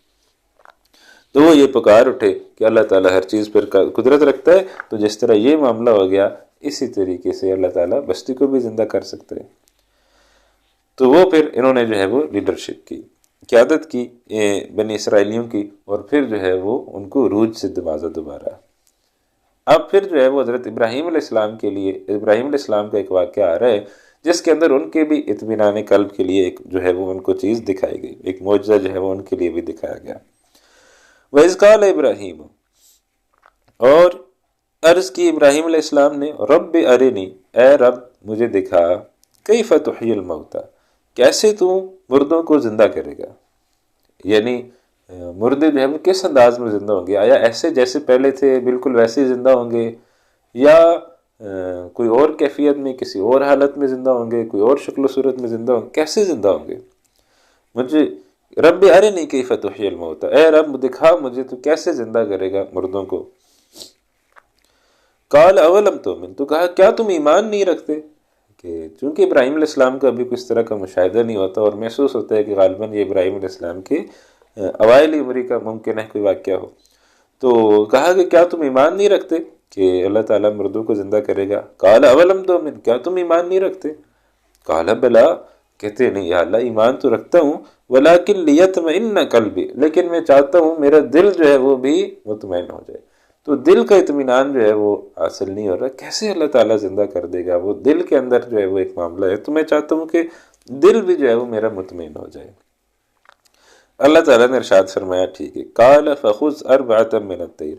تو وہ یہ پکار اٹھے کہ اللہ تعالیٰ ہر چیز پر قدرت رکھتا ہے، تو جس طرح یہ معاملہ ہو گیا اسی طریقے سے اللہ تعالیٰ بستی کو بھی زندہ کر سکتے ہیں۔ تو وہ پھر انہوں نے جو ہے وہ لیڈرشپ کی، قیادت کی بنی اسرائیلیوں کی، اور پھر جو ہے وہ ان کو عروج سے نوازا دوبارہ۔ اب پھر جو ہے وہ حضرت ابراہیم علیہ السلام کے لیے، ابراہیم علیہ السلام کا ایک واقعہ آ رہا ہے جس کے اندر ان کے بھی اطمینان قلب کے لیے ایک جو ہے وہ ان کو چیز دکھائی گئی، ایک معجزہ جو ہے وہ ان کے لیے بھی دکھایا گیا۔ وَإِذْ قَالَ ابراہیم، اور عرض کی ابراہیم علیہ السلام نے، رب ارنی، اے رب مجھے دکھا، کیف تحیی الموتیٰ، کیسے تو مردوں کو زندہ کرے گا، یعنی مردے جو ہے وہ کس انداز میں زندہ ہوں گے، آیا ایسے جیسے پہلے تھے بالکل ویسے ہی زندہ ہوں گے، یا کوئی اور کیفیت میں کسی اور حالت میں زندہ ہوں گے، کوئی اور شکل و صورت میں زندہ ہوں گے، کیسے زندہ ہوں گے؟ مجھے رب ارنی کیف تحیی الموتیٰ، اے رب دکھا مجھے تو کیسے زندہ کرے گا مردوں کو۔ قال اولم تؤمن، تو کہا کیا تم ایمان نہیں رکھتے، کہ چونکہ ابراہیم علیہ السلام کا ابھی کچھ طرح کا مشاہدہ نہیں ہوتا اور محسوس ہوتا ہے کہ غالباً یہ ابراہیم علیہ السلام کے اوائلی عمری کا ممکن ہے کوئی واقعہ ہو، تو کہا کہ کیا تم ایمان نہیں رکھتے کہ اللہ تعالیٰ مردوں کو زندہ کرے گا؟ قال اولم تؤمن، کیا تم ایمان نہیں رکھتے؟ قال بلا، کہتے ہیں نہیں یا اللہ ایمان تو رکھتا ہوں، ولیکن لیطمئن قلبی، لیکن میں چاہتا ہوں میرا دل جو ہے وہ بھی مطمئن ہو جائے۔ تو دل کا اطمینان جو ہے وہ حاصل نہیں ہو رہا، کیسے اللہ تعالیٰ زندہ کر دے گا؟ وہ دل کے اندر جو ہے وہ ایک معاملہ ہے، تو میں چاہتا ہوں کہ دل بھی جو ہے وہ میرا مطمئن ہو جائے۔ اللہ تعالیٰ نے ارشاد فرمایا ٹھیک ہے، قال فخذ اربعۃ من الطیر،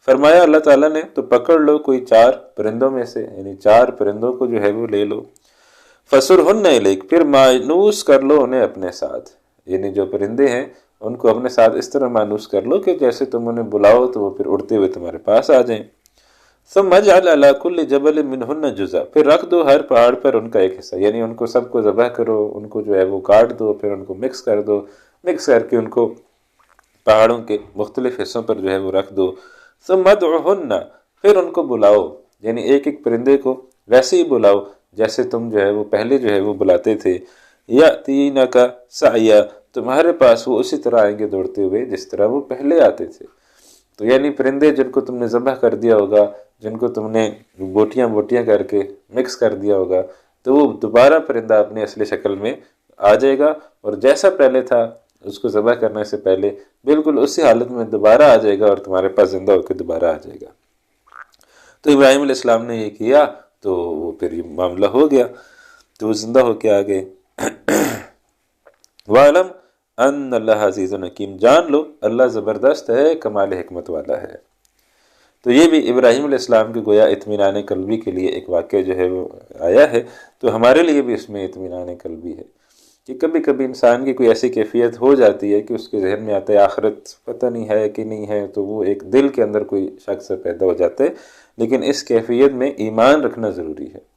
فرمایا اللہ تعالیٰ نے تو پکڑ لو کوئی 4 پرندوں میں سے، یعنی 4 پرندوں کو جو ہے وہ لے لو، فسرہن الیک، پھر مانوس کر لو انہیں اپنے ساتھ، یعنی جو پرندے ہیں ان کو اپنے ساتھ اس طرح مانوس کر لو کہ جیسے تم انہیں بلاؤ تو وہ پھر اڑتے ہوئے تمہارے پاس آ جائیں۔ ثم اجعل علی کل جبل منہن جزء، پھر رکھ دو ہر پہاڑ پر ان کا ایک حصہ، یعنی ان کو سب کو ذبح کرو، ان کو جو ہے وہ کاٹ دو، پھر ان کو مکس کر دو، مکس کر کے ان کو پہاڑوں کے مختلف حصوں پر جو ہے وہ رکھ دو۔ ثم ادعہن، پھر ان کو بلاؤ، یعنی ایک ایک پرندے کو ویسے ہی بلاؤ جیسے تم جو ہے وہ پہلے جو ہے وہ بلاتے تھے، یأتینک سعیا، تمہارے پاس وہ اسی طرح آئیں گے دوڑتے ہوئے جس طرح وہ پہلے آتے تھے۔ تو یعنی پرندے جن کو تم نے ذبح کر دیا ہوگا، جن کو تم نے بوٹیاں بوٹیاں کر کے مکس کر دیا ہوگا، تو وہ دوبارہ پرندہ اپنی اصلی شکل میں آ جائے گا، اور جیسا پہلے تھا اس کو ذبح کرنے سے پہلے بالکل اسی حالت میں دوبارہ آ جائے گا اور تمہارے پاس زندہ ہو کے دوبارہ آ جائے گا۔ تو ابراہیم علیہ السلام نے یہ کیا تو وہ پھر یہ معاملہ ہو گیا، تو وہ زندہ ہو کے آ گئے۔ وَعْلَمْ ان اللہ عزیز حکیم، جان لو اللہ زبردست ہے، کمال حکمت والا ہے۔ تو یہ بھی ابراہیم علیہ السلام کے گویا اطمینان قلبی کے لیے ایک واقعہ جو ہے وہ آیا ہے، تو ہمارے لیے بھی اس میں اطمینان قلبی ہے کہ کبھی کبھی انسان کی کوئی ایسی کیفیت ہو جاتی ہے کہ اس کے ذہن میں آتا ہے آخرت پتہ نہیں ہے کہ نہیں ہے، تو وہ ایک دل کے اندر کوئی شک سے پیدا ہو جاتا ہے، لیکن اس کیفیت میں ایمان رکھنا ضروری ہے۔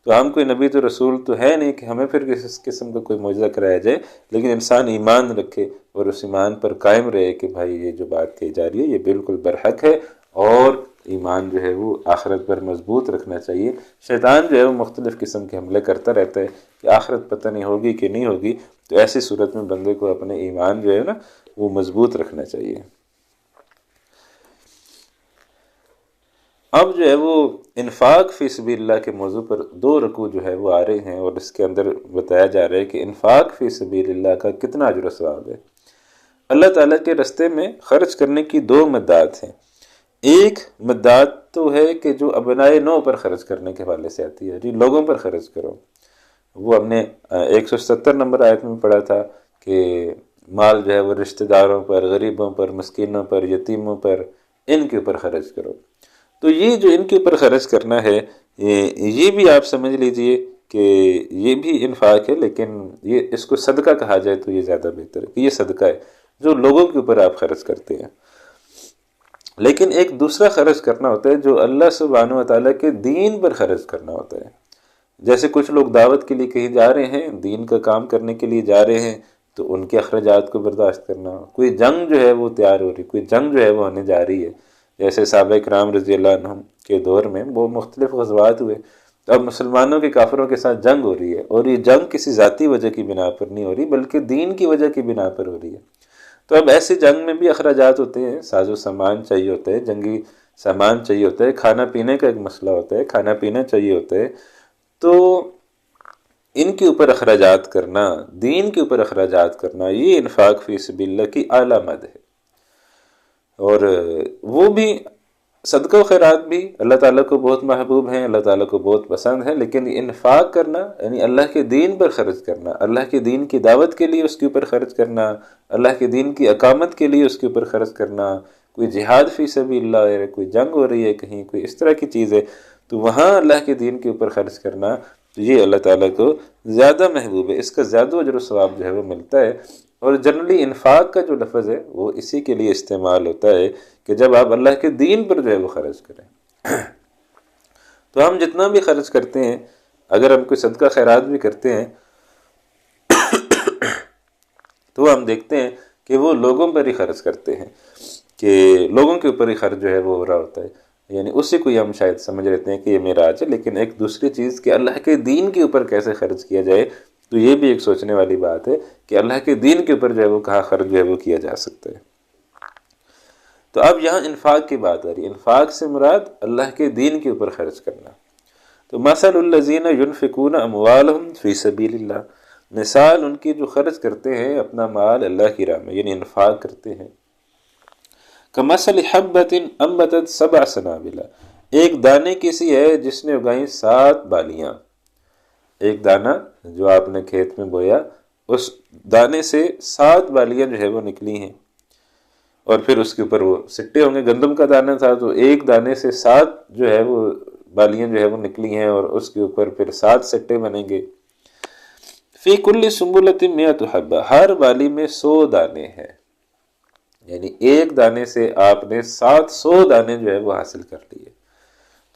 تو ہم کوئی نبی تو رسول تو ہے نہیں کہ ہمیں پھر کس قسم کا کوئی معجزہ کرایا جائے، لیکن انسان ایمان رکھے اور اس ایمان پر قائم رہے کہ بھائی یہ جو بات کہی جا رہی ہے یہ بالکل برحق ہے، اور ایمان جو ہے وہ آخرت پر مضبوط رکھنا چاہیے۔ شیطان جو ہے وہ مختلف قسم کے حملے کرتا رہتا ہے کہ آخرت پتہ نہیں ہوگی کہ نہیں ہوگی، تو ایسی صورت میں بندے کو اپنے ایمان جو ہے نا وہ مضبوط رکھنا چاہیے۔ اب جو ہے وہ انفاق فی سبیل اللہ کے موضوع پر 2 رکوع جو ہے وہ آ رہے ہیں، اور اس کے اندر بتایا جا رہا ہے کہ انفاق فی سبیل اللہ کا کتنا اجر و ثواب ہے۔ اللہ تعالیٰ کے راستے میں خرچ کرنے کی 2 مدات ہیں۔ ایک مدات تو ہے کہ جو ابنائے نو پر خرچ کرنے کے حوالے سے آتی ہے، جی لوگوں پر خرچ کرو، وہ ہم نے 170 نمبر آیت میں پڑھا تھا کہ مال جو ہے وہ رشتہ داروں پر، غریبوں پر، مسکینوں پر، یتیموں پر، ان کے اوپر خرچ کرو۔ تو یہ جو ان کے اوپر خرچ کرنا ہے یہ بھی آپ سمجھ لیجئے کہ یہ بھی انفاق ہے، لیکن یہ اس کو صدقہ کہا جائے تو یہ زیادہ بہتر ہے کہ یہ صدقہ ہے جو لوگوں کے اوپر آپ خرچ کرتے ہیں۔ لیکن ایک دوسرا خرچ کرنا ہوتا ہے جو اللہ سبحانہ و تعالیٰ کے دین پر خرچ کرنا ہوتا ہے۔ جیسے کچھ لوگ دعوت کے لیے کہیں جا رہے ہیں، دین کا کام کرنے کے لیے جا رہے ہیں، تو ان کے اخراجات کو برداشت کرنا، کوئی جنگ جو ہے وہ تیار ہو رہی، کوئی جنگ جو ہے وہ ہونے جا رہی ہے، جیسے صحابہ کرام رضی اللہ عنہم کے دور میں وہ مختلف غزوات ہوئے، تو اب مسلمانوں کے کافروں کے ساتھ جنگ ہو رہی ہے، اور یہ جنگ کسی ذاتی وجہ کی بنا پر نہیں ہو رہی بلکہ دین کی وجہ کی بنا پر ہو رہی ہے۔ تو اب ایسی جنگ میں بھی اخراجات ہوتے ہیں، ساز و سامان چاہیے ہوتا ہے، جنگی سامان چاہیے ہوتا ہے، کھانا پینے کا ایک مسئلہ ہوتا ہے، کھانا پینا چاہیے ہوتا ہے، تو ان کے اوپر اخراجات کرنا، دین کے اوپر اخراجات کرنا، یہ انفاق فی سبیل اللہ کی اعلیٰ مد ہے۔ اور وہ بھی صدقہ و خیرات بھی اللہ تعالیٰ کو بہت محبوب ہیں، اللہ تعالیٰ کو بہت پسند ہے، لیکن انفاق کرنا یعنی اللہ کے دین پر خرچ کرنا، اللہ کے دین کی دعوت کے لیے اس کے اوپر خرچ کرنا، اللہ کے دین کی اقامت کے لیے اس کے اوپر خرچ کرنا، کوئی جہاد فی سبیل اللہ ہے، کوئی جنگ ہو رہی ہے کہیں، کوئی اس طرح کی چیز ہے، تو وہاں اللہ کے دین کے اوپر خرچ کرنا، تو یہ اللہ تعالیٰ کو زیادہ محبوب ہے، اس کا زیادہ اجر و ثواب جو ہے وہ ملتا ہے۔ اور جنرلی انفاق کا جو لفظ ہے وہ اسی کے لیے استعمال ہوتا ہے کہ جب آپ اللہ کے دین پر جو ہے وہ خرچ کریں۔ تو ہم جتنا بھی خرچ کرتے ہیں، اگر ہم کوئی صدقہ خیرات بھی کرتے ہیں تو ہم دیکھتے ہیں کہ وہ لوگوں پر ہی خرچ کرتے ہیں، کہ لوگوں کے اوپر ہی خرچ جو ہے وہ ہو رہا ہوتا ہے، یعنی اسی کو ہم شاید سمجھ لیتے ہیں کہ یہ میرا ہے، لیکن ایک دوسری چیز کہ اللہ کے دین کے اوپر کیسے خرچ کیا جائے، تو یہ بھی ایک سوچنے والی بات ہے کہ اللہ کے دین کے اوپر جو ہے وہ کہاں خرچ جو ہے وہ کیا جا سکتا ہے۔ تو اب یہاں انفاق کی بات آ رہی ہے، انفاق سے مراد اللہ کے دین کے اوپر خرچ کرنا۔ تو مثل الذین ينفقون اموالهم فی سبیل اللہ، مثال ان کی جو خرچ کرتے ہیں اپنا مال اللہ کی راہ میں یعنی انفاق کرتے ہیں، کمثل حبۃ انبتت سبع سنابل، ایک دانے کی سی ہے جس نے اگائیں 7 بالیاں۔ ایک دانہ جو آپ نے کھیت میں بویا، اس دانے سے 7 بالیاں جو ہے وہ نکلی ہیں، اور پھر اس کے اوپر وہ سٹے ہوں گے۔ گندم کا دانہ تھا تو ایک دانے سے 7 جو ہے وہ بالیاں جو ہے وہ نکلی ہیں، اور اس کے اوپر پھر 7 سٹے بنیں گے۔ فی کل سنبلۃ مئۃ حبہ، ہر بالی میں 100 دانے ہیں، یعنی ایک دانے سے آپ نے 700 دانے جو ہے وہ حاصل کر لیے۔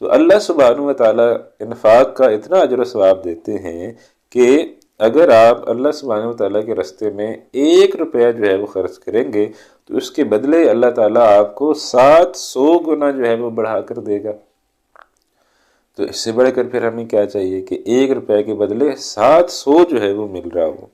تو اللہ سبحانہ و تعالیٰ انفاق کا اتنا اجر و ثواب دیتے ہیں کہ اگر آپ اللہ سبحانہ و تعالیٰ کے راستے میں 1 روپیہ جو ہے وہ خرچ کریں گے تو اس کے بدلے اللہ تعالیٰ آپ کو 700 گنا جو ہے وہ بڑھا کر دے گا۔ تو اس سے بڑھ کر پھر ہمیں کیا چاہیے کہ 1 روپے کے بدلے 700 جو ہے وہ مل رہا ہو۔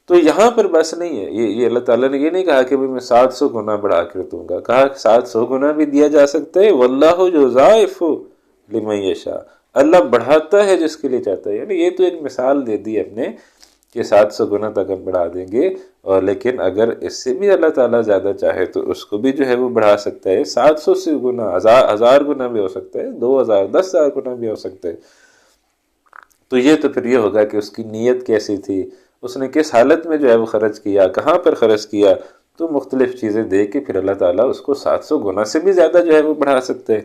تو یہاں پر بس نہیں ہے، یہ اللہ تعالیٰ نے یہ نہیں کہا کہ میں 700 گنا بڑھا کر دوں گا، کہا کہ 700 گنا بھی دیا جا سکتا ہے، واللہ یضاعف لمن یشاء، اللہ بڑھاتا ہے جس کے لیے چاہتا ہے۔ یعنی یہ تو ایک مثال دے دی ہم نے کہ 700 گنا تک ہم بڑھا دیں گے، اور لیکن اگر اس سے بھی اللہ تعالیٰ زیادہ چاہے تو اس کو بھی جو ہے وہ بڑھا سکتا ہے، 700 سے گنا، 1000 گنا بھی ہو سکتا ہے، 2000 10,000 گنا بھی ہو سکتا ہے۔ تو یہ تو پھر یہ ہوگا کہ اس کی نیت کیسی تھی، اس نے کس حالت میں جو ہے وہ خرچ کیا، کہاں پر خرچ کیا، تو مختلف چیزیں دے کے پھر اللہ تعالیٰ اس کو 700 گنا سے بھی زیادہ جو ہے وہ بڑھا سکتے ہیں۔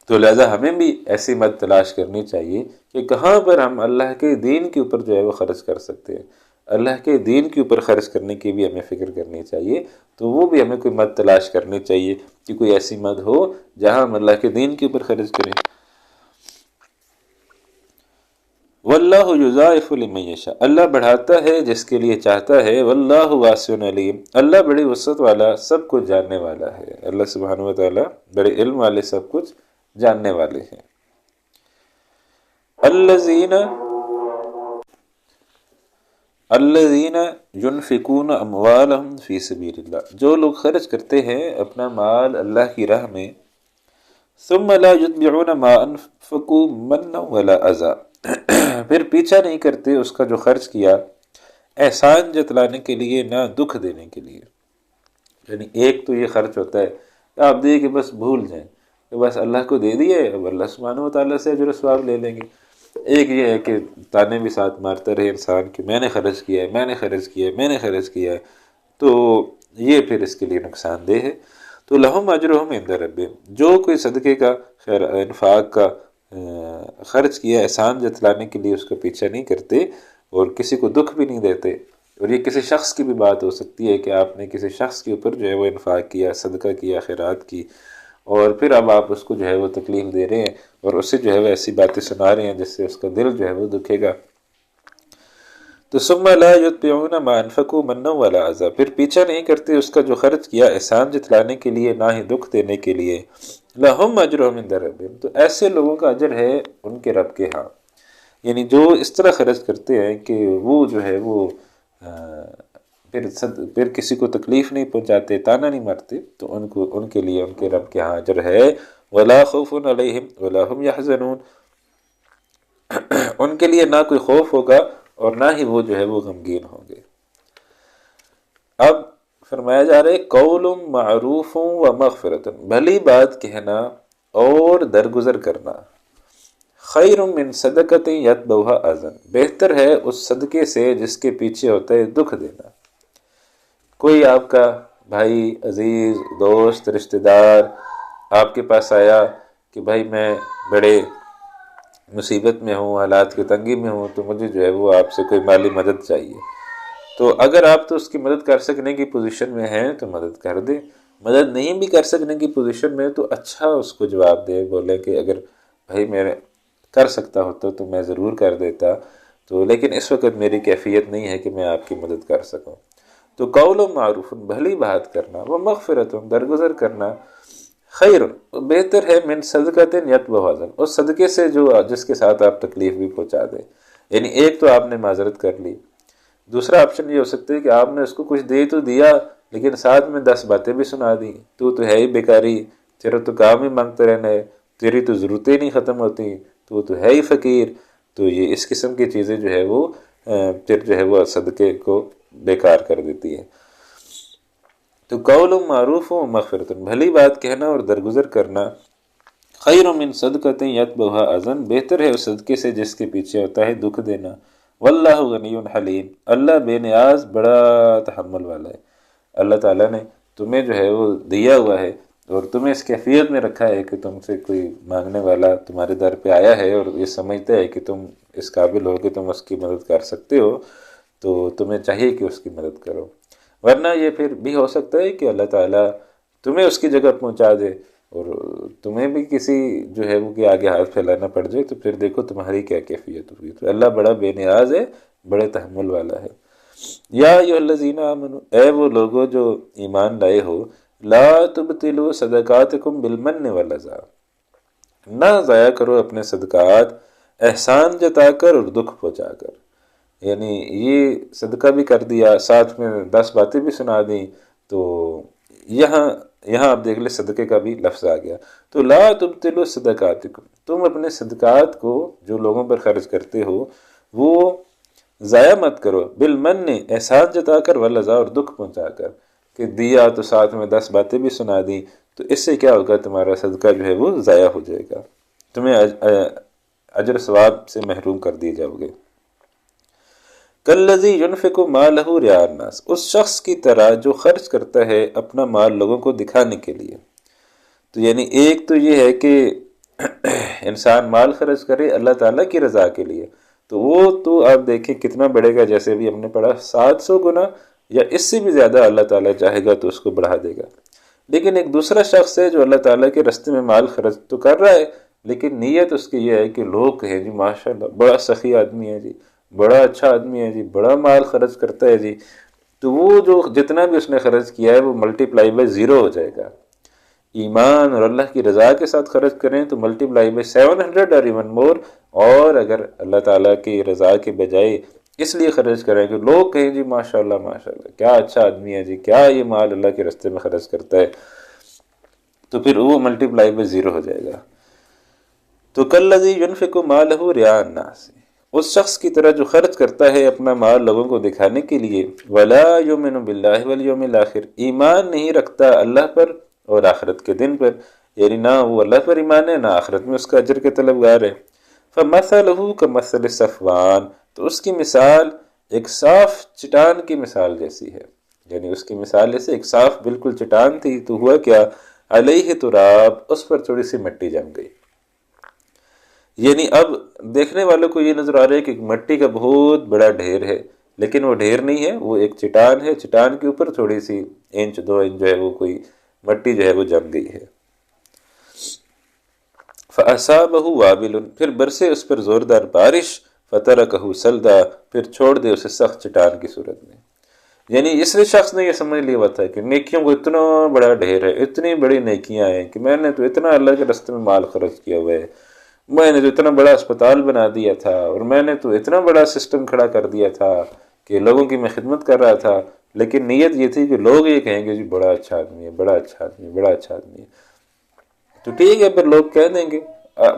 تو لہذا ہمیں بھی ایسی مت تلاش کرنی چاہیے کہ کہاں پر ہم اللہ کے دین کے اوپر جو ہے وہ خرچ کر سکتے ہیں۔ اللہ کے دین کے اوپر خرچ کرنے کی بھی ہمیں فکر کرنی چاہیے، تو وہ بھی ہمیں کوئی مت تلاش کرنی چاہیے کہ کوئی ایسی مت ہو جہاں ہم اللہ کے دین کے اوپر خرچ کریں۔ واللہ یضاعف لمن یشاء، اللہ بڑھاتا ہے جس کے لیے چاہتا ہے، واللہ واسع علیم، اللہ بڑی وسعت والا، سب کچھ جاننے والا ہے۔ اللہ سبحانہ و تعالیٰ بڑے علم والے، سب کچھ جاننے والے ہیں۔ الذین ينفقون اموالهم فی سبیل اللہ، جو لوگ خرچ کرتے ہیں اپنا مال اللہ کی راہ میں، ثم لا يتبعون ما انفقوا منا ولا اذى، پھر پیچھا نہیں کرتے اس کا جو خرچ کیا احسان جتلانے کے لیے نہ دکھ دینے کے لیے۔ یعنی ایک تو یہ خرچ ہوتا ہے کہ آپ دے کہ بس بھول جائیں کہ بس اللہ کو دے دیے، اب اللہ سبحانہ و تعالیٰ سے اجر و ثواب لے لیں گے۔ ایک یہ ہے کہ تانے بھی ساتھ مارتا رہے انسان کہ میں نے خرچ کیا ہے، میں نے خرچ کیا ہے، میں نے خرچ کیا ہے، تو یہ پھر اس کے لیے نقصان دہ ہے۔ تو لہم اجرہم عند ربہم، جو کوئی صدقے کا خیر انفاق کا خرچ کیا احسان جتلانے کے لیے اس کا پیچھا نہیں کرتے اور کسی کو دکھ بھی نہیں دیتے۔ اور یہ کسی شخص کی بھی بات ہو سکتی ہے کہ آپ نے کسی شخص کے اوپر جو ہے وہ انفاق کیا، صدقہ کیا، خیرات کی، اور پھر اب آپ اس کو جو ہے وہ تکلیف دے رہے ہیں اور اسے جو ہے وہ ایسی باتیں سنا رہے ہیں جس سے اس کا دل جو ہے وہ دکھے گا۔ تو ثم لا یتبعون ما انفقوا منا ولا اذى، پھر پیچھا نہیں کرتے اس کا جو خرچ کیا احسان جتلانے کے لیے نہ ہی دکھ دینے کے لیے۔ لہم اجرہم عند ربہم، تو ایسے لوگوں کا اجر ہے ان کے رب کے ہاں۔ یعنی جو اس طرح خرچ کرتے ہیں کہ وہ جو ہے وہ پھر کسی کو تکلیف نہیں پہنچاتے، تانا نہیں مارتے، تو ان کے لیے ان کے رب کے ہاں اجر ہے۔ ولا خوف علیہم ولا هم يحزنون، ان کے لیے نہ کوئی خوف ہوگا اور نہ ہی وہ جو ہے وہ غمگین ہوں گے۔ اب فرمایا جا رہا ہے قول معروف و مغفرت، بھلی بات کہنا اور درگزر کرنا، خیر من صدقۃ یتبعها اذى، بہتر ہے اس صدقے سے جس کے پیچھے ہوتا ہے دکھ دینا۔ کوئی آپ کا بھائی، عزیز، دوست، رشتہ دار آپ کے پاس آیا کہ بھائی میں بڑے مصیبت میں ہوں، حالات کی تنگی میں ہوں، تو مجھے جو ہے وہ آپ سے کوئی مالی مدد چاہیے، تو اگر آپ تو اس کی مدد کر سکنے کی پوزیشن میں ہیں تو مدد کر دیں، مدد نہیں بھی کر سکنے کی پوزیشن میں تو اچھا اس کو جواب دے، بولے کہ اگر بھائی میں کر سکتا ہوتا تو میں ضرور کر دیتا، تو لیکن اس وقت میری کیفیت نہیں ہے کہ میں آپ کی مدد کر سکوں۔ تو قول معروف، بھلی بات کرنا، وہ مغفرت، درگزر کرنا، خیر، بہتر ہے من صدقۃ یتبعها اذى، اس صدقے سے جس کے ساتھ آپ تکلیف بھی پہنچا دیں۔ یعنی ایک تو آپ نے معذرت کر لی، دوسرا آپشن یہ ہو سکتا ہے کہ آپ نے اس کو کچھ دے تو دیا لیکن ساتھ میں 10 باتیں بھی سنا دی، تو ہے ہی بیکاری، تیرا تو کام ہی مانگتے رہنا ہے، تیری تو ضرورتیں نہیں ختم ہوتی، تو ہے ہی فقیر، تو یہ اس قسم کی چیزیں جو ہے وہ پھر جو ہے وہ صدقے کو بیکار کر دیتی ہے۔ تو قول معروف و مغفرت، بھلی بات کہنا اور درگزر کرنا، خیر من صدقۃ یتبعھا اذن، بہتر ہے اس صدقے سے جس کے پیچھے ہوتا ہے دکھ دینا۔ واللہ غنی حلیم، اللہ بے نیاز بڑا تحمل والا ہے۔ اللہ تعالیٰ نے تمہیں جو ہے وہ دیا ہوا ہے اور تمہیں اس کیفیت میں رکھا ہے کہ تم سے کوئی مانگنے والا تمہارے در پہ آیا ہے اور یہ سمجھتا ہے کہ تم اس قابل ہو کہ تم اس کی مدد کر سکتے ہو، تو تمہیں چاہیے کہ اس کی مدد کرو، ورنہ یہ پھر بھی ہو سکتا ہے کہ اللہ تعالیٰ تمہیں اس کی جگہ پہنچا دے اور تمہیں بھی کسی جو ہے وہ کہ آگے ہاتھ پھیلانا پڑ جائے، تو پھر دیکھو تمہاری کیا کیفیت ہوگی۔ تو اللہ بڑا بے نیاز ہے، بڑے تحمل والا ہے۔ یا ایھا الذین آمنوا، اے وہ لوگو جو ایمان لائے ہو، لا تبطلوا صدقاتکم بالمن والاذی، نہ ضائع کرو اپنے صدقات احسان جتا کر اور دکھ پہنچا کر۔ یعنی یہ صدقہ بھی کر دیا، ساتھ میں 10 باتیں بھی سنا دیں، تو یہاں آپ دیکھ لیں صدقے کا بھی لفظ آ گیا۔ تو لا تبطلوا صدقاتکم، تم اپنے صدقات کو جو لوگوں پر خرچ کرتے ہو وہ ضائع مت کرو، بالمن، احسان جتا کر، والاذی، اور دکھ پہنچا کر، کہ دیا تو ساتھ میں 10 باتیں بھی سنا دیں، تو اس سے کیا ہوگا، تمہارا صدقہ جو ہے وہ ضائع ہو جائے گا، تمہیں اجر ثواب سے محروم کر دیے جاؤ گے۔ کالذی ینفق مالہ رئاء الناس، اس شخص کی طرح جو خرچ کرتا ہے اپنا مال لوگوں کو دکھانے کے لیے۔ تو یعنی ایک تو یہ ہے کہ انسان مال خرچ کرے اللہ تعالیٰ کی رضا کے لیے، تو وہ تو آپ دیکھیں کتنا بڑھے گا، جیسے ابھی ہم نے پڑھا 700 گنا یا اس سے بھی زیادہ اللہ تعالیٰ چاہے گا تو اس کو بڑھا دے گا۔ لیکن ایک دوسرا شخص ہے جو اللہ تعالیٰ کے راستے میں مال خرچ تو کر رہا ہے، لیکن نیت اس کی یہ ہے کہ لوگ کہیں جی ماشاءاللہ بڑا سخی آدمی ہے جی، بڑا اچھا آدمی ہے جی، بڑا مال خرچ کرتا ہے جی، تو وہ جو جتنا بھی اس نے خرچ کیا ہے وہ ملٹی پلائی بائی 0 ہو جائے گا۔ ایمان اور اللہ کی رضا کے ساتھ خرچ کریں تو ملٹی پلائی بائی 700 اور ایون مور، اور اگر اللہ تعالیٰ کی رضا کے بجائے اس لیے خرچ کریں کہ لوگ کہیں جی ماشاءاللہ ماشاءاللہ کیا اچھا آدمی ہے جی، کیا یہ مال اللہ کے راستے میں خرچ کرتا ہے، تو پھر وہ ملٹی پلائی بائی 0 ہو جائے گا۔ تو کالذی ینفق مالہ رئاء الناس، اس شخص کی طرح جو خرچ کرتا ہے اپنا مال لوگوں کو دکھانے کے لیے، ولا یؤمن باللہ والیوم الاخر، ایمان نہیں رکھتا اللہ پر اور آخرت کے دن پر، یعنی نہ وہ اللہ پر ایمان ہے نہ آخرت میں اس کا اجر کے طلبگار ہے۔ فمثلہ کمثل صفوان، تو اس کی مثال ایک صاف چٹان کی مثال جیسی ہے، یعنی اس کی مثال جیسے ایک صاف بالکل چٹان تھی، تو ہوا کیا، علیہ تراب، اس پر تھوڑی سی مٹی جم گئی۔ یعنی اب دیکھنے والوں کو یہ نظر آ رہا ہے کہ مٹی کا بہت بڑا ڈھیر ہے، لیکن وہ ڈھیر نہیں ہے، وہ ایک چٹان ہے، چٹان کے اوپر تھوڑی سی 1-2 انچ جو ہے وہ کوئی مٹی جو ہے وہ جم گئی ہے۔ فَأَصَابَهُ وَابِلٌ، پھر برسے اس پر زوردار بارش، فَتَرَكَهُ سَلْدًا، پھر چھوڑ دے اسے سخت چٹان کی صورت میں۔ یعنی اس شخص نے یہ سمجھ لیا ہوا تھا کہ نیکیوں کو اتنا بڑا ڈھیر ہے، اتنی بڑی نیکیاں ہیں کہ میں نے تو اتنا اللہ کے راستے میں مال خرچ کیا ہوا ہے، میں نے تو اتنا بڑا اسپتال بنا دیا تھا، اور میں نے تو اتنا بڑا سسٹم کھڑا کر دیا تھا کہ لوگوں کی میں خدمت کر رہا تھا، لیکن نیت یہ تھی کہ لوگ یہ کہیں گے جی بڑا اچھا آدمی ہے، بڑا اچھا آدمی ہے، بڑا اچھا آدمی ہے، تو ٹھیک ہے پھر لوگ کہہ دیں گے۔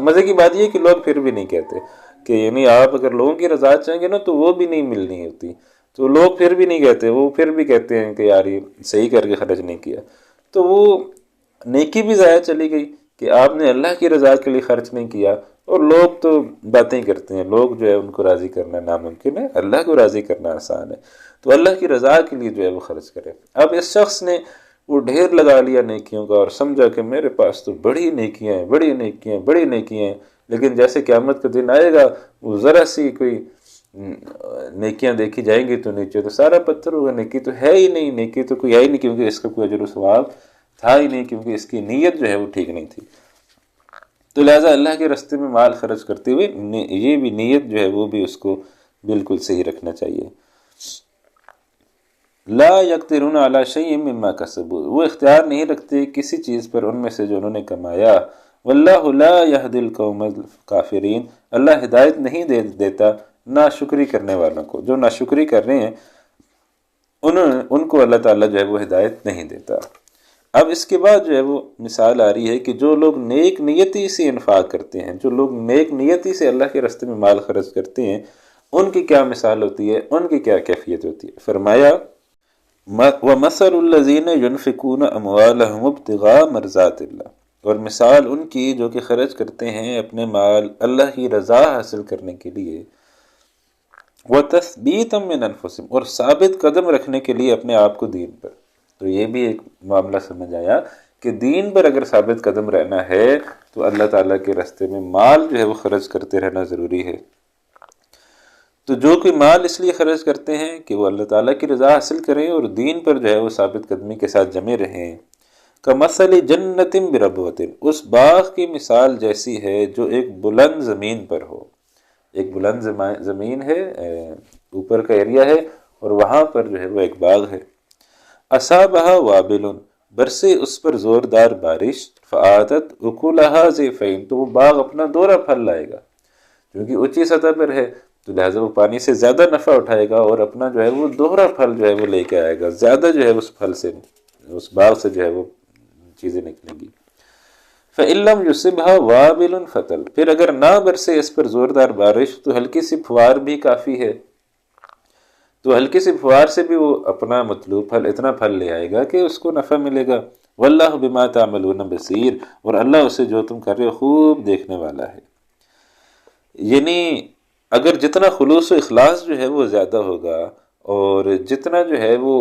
مزے کی بات یہ ہے کہ لوگ پھر بھی نہیں کہتے، کہ یعنی آپ اگر لوگوں کی رضا چاہیں گے نا تو وہ بھی نہیں ملنی ہوتی، تو لوگ پھر بھی نہیں کہتے، وہ پھر بھی کہتے ہیں کہ یار یہ صحیح کر کے خرچ نہیں کیا، تو وہ نیکی بھی ضائع چلی گئی کہ آپ نے اللہ کی رضا کے لیے خرچ نہیں کیا۔ اور لوگ تو باتیں کرتے ہیں، لوگ جو ہے ان کو راضی کرنا ناممکن ہے، اللہ کو راضی کرنا آسان ہے، تو اللہ کی رضا کے لیے جو ہے وہ خرچ کرے۔ اب اس شخص نے وہ ڈھیر لگا لیا نیکیوں کا اور سمجھا کہ میرے پاس تو بڑی نیکیاں ہیں، بڑی نیکیاں ہیں، بڑی نیکیاں ہیں، لیکن جیسے قیامت کا دن آئے گا وہ ذرا سی کوئی نیکیاں دیکھی جائیں گی تو نیچے تو سارا پتھر ہوگا، نیکی تو ہے ہی نہیں، نیکی تو کوئی ہے ہی نہیں، کیونکہ اس کا کوئی اجر و ثواب تھا ہی نہیں، کیونکہ اس کی نیت جو ہے وہ ٹھیک نہیں تھی۔ تو لہٰذا اللہ کے راستے میں مال خرچ کرتے ہوئے یہ بھی نیت جو ہے وہ بھی اس کو بالکل صحیح رکھنا چاہیے۔ لا یقدرون علی شیء مما کسبوا، وہ اختیار نہیں رکھتے کسی چیز پر ان میں سے جو انہوں نے کمایا۔ واللہ لا یہدی القوم الکافرین، اللہ ہدایت نہیں دیتا ناشکری کرنے والوں کو، جو ناشکری کر رہے ہیں ان کو اللہ تعالیٰ جو ہے وہ ہدایت نہیں دیتا۔ اب اس کے بعد جو ہے وہ مثال آ رہی ہے کہ جو لوگ نیک نیتی سے انفاق کرتے ہیں، جو لوگ نیک نیتی سے اللہ کے راستے میں مال خرچ کرتے ہیں، ان کی کیا مثال ہوتی ہے، ان کی کیا کیفیت ہوتی ہے۔ فرمایا وَمَثَلُ الَّذِينَ يُنْفِقُونَ أَمْوَالَهُمُ ابْتِغَاءَ مَرْضَاتِ اللَّهِ، اور مثال ان کی جو کہ خرچ کرتے ہیں اپنے مال اللہ کی رضا حاصل کرنے کے لیے، وَتَثْبِيتًا مِّنْ أَنفُسِهِمْ، اور ثابت قدم رکھنے کے لیے اپنے آپ کو دین پر۔ تو یہ بھی ایک معاملہ سمجھ آیا کہ دین پر اگر ثابت قدم رہنا ہے تو اللہ تعالیٰ کے راستے میں مال جو ہے وہ خرچ کرتے رہنا ضروری ہے۔ تو جو کوئی مال اس لیے خرچ کرتے ہیں کہ وہ اللہ تعالیٰ کی رضا حاصل کریں اور دین پر جو ہے وہ ثابت قدمی کے ساتھ جمے رہیں، کمثل جنت بربوۃ، اس باغ کی مثال جیسی ہے جو ایک بلند زمین پر ہو۔ ایک بلند زمین ہے، اوپر کا ایریا ہے، اور وہاں پر جو ہے وہ ایک باغ ہے۔ اصابہا وابل، برسے اس پر زوردار بارش، فآتت اکلہا ضعفین، تو وہ باغ اپنا دوہرا پھل لائے گا، کیونکہ اونچی سطح پر ہے تو لہٰذا وہ پانی سے زیادہ نفع اٹھائے گا اور اپنا جو ہے وہ دوہرا پھل جو ہے وہ لے کے آئے گا، زیادہ جو ہے اس پھل سے، اس باغ سے جو ہے وہ چیزیں نکلیں گی۔ فَإِن لَّمْ يُصِبْهَا وَابِلٌ فَطَلٌ، پھر اگر نہ برسے اس پر زوردار بارش تو ہلکی سی پھوار بھی کافی ہے، تو ہلکی سی پھوار سے بھی وہ اپنا مطلوب پھل، اتنا پھل لے آئے گا کہ اس کو نفع ملے گا۔ واللہ بما تعملون بصیر، اور اللہ اسے جو تم کر رہے ہو خوب دیکھنے والا ہے۔ یعنی اگر جتنا خلوص و اخلاص جو ہے وہ زیادہ ہوگا اور جتنا جو ہے وہ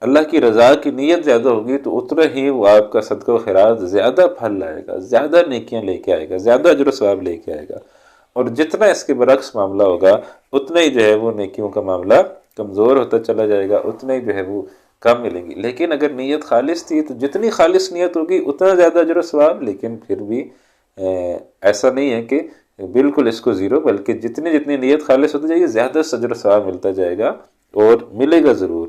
اللہ کی رضا کی نیت زیادہ ہوگی تو اتنا ہی وہ آپ کا صدقہ و خیرات زیادہ پھل لائے گا، زیادہ نیکیاں لے کے آئے گا، زیادہ اجر و ثواب لے کے آئے گا۔ اور جتنا اس کے برعکس معاملہ ہوگا اتنا ہی جو ہے وہ نیکیوں کا معاملہ کمزور ہوتا چلا جائے گا، اتنا ہی جو ہے وہ کم ملیں گی۔ لیکن اگر نیت خالص تھی تو جتنی خالص نیت ہوگی اتنا زیادہ اجر و ثواب، لیکن پھر بھی ایسا نہیں ہے کہ بالکل اس کو زیرو، بلکہ جتنی نیت خالص ہوتی جائے گی زیادہ اجر و ثواب ملتا جائے گا اور ملے گا ضرور۔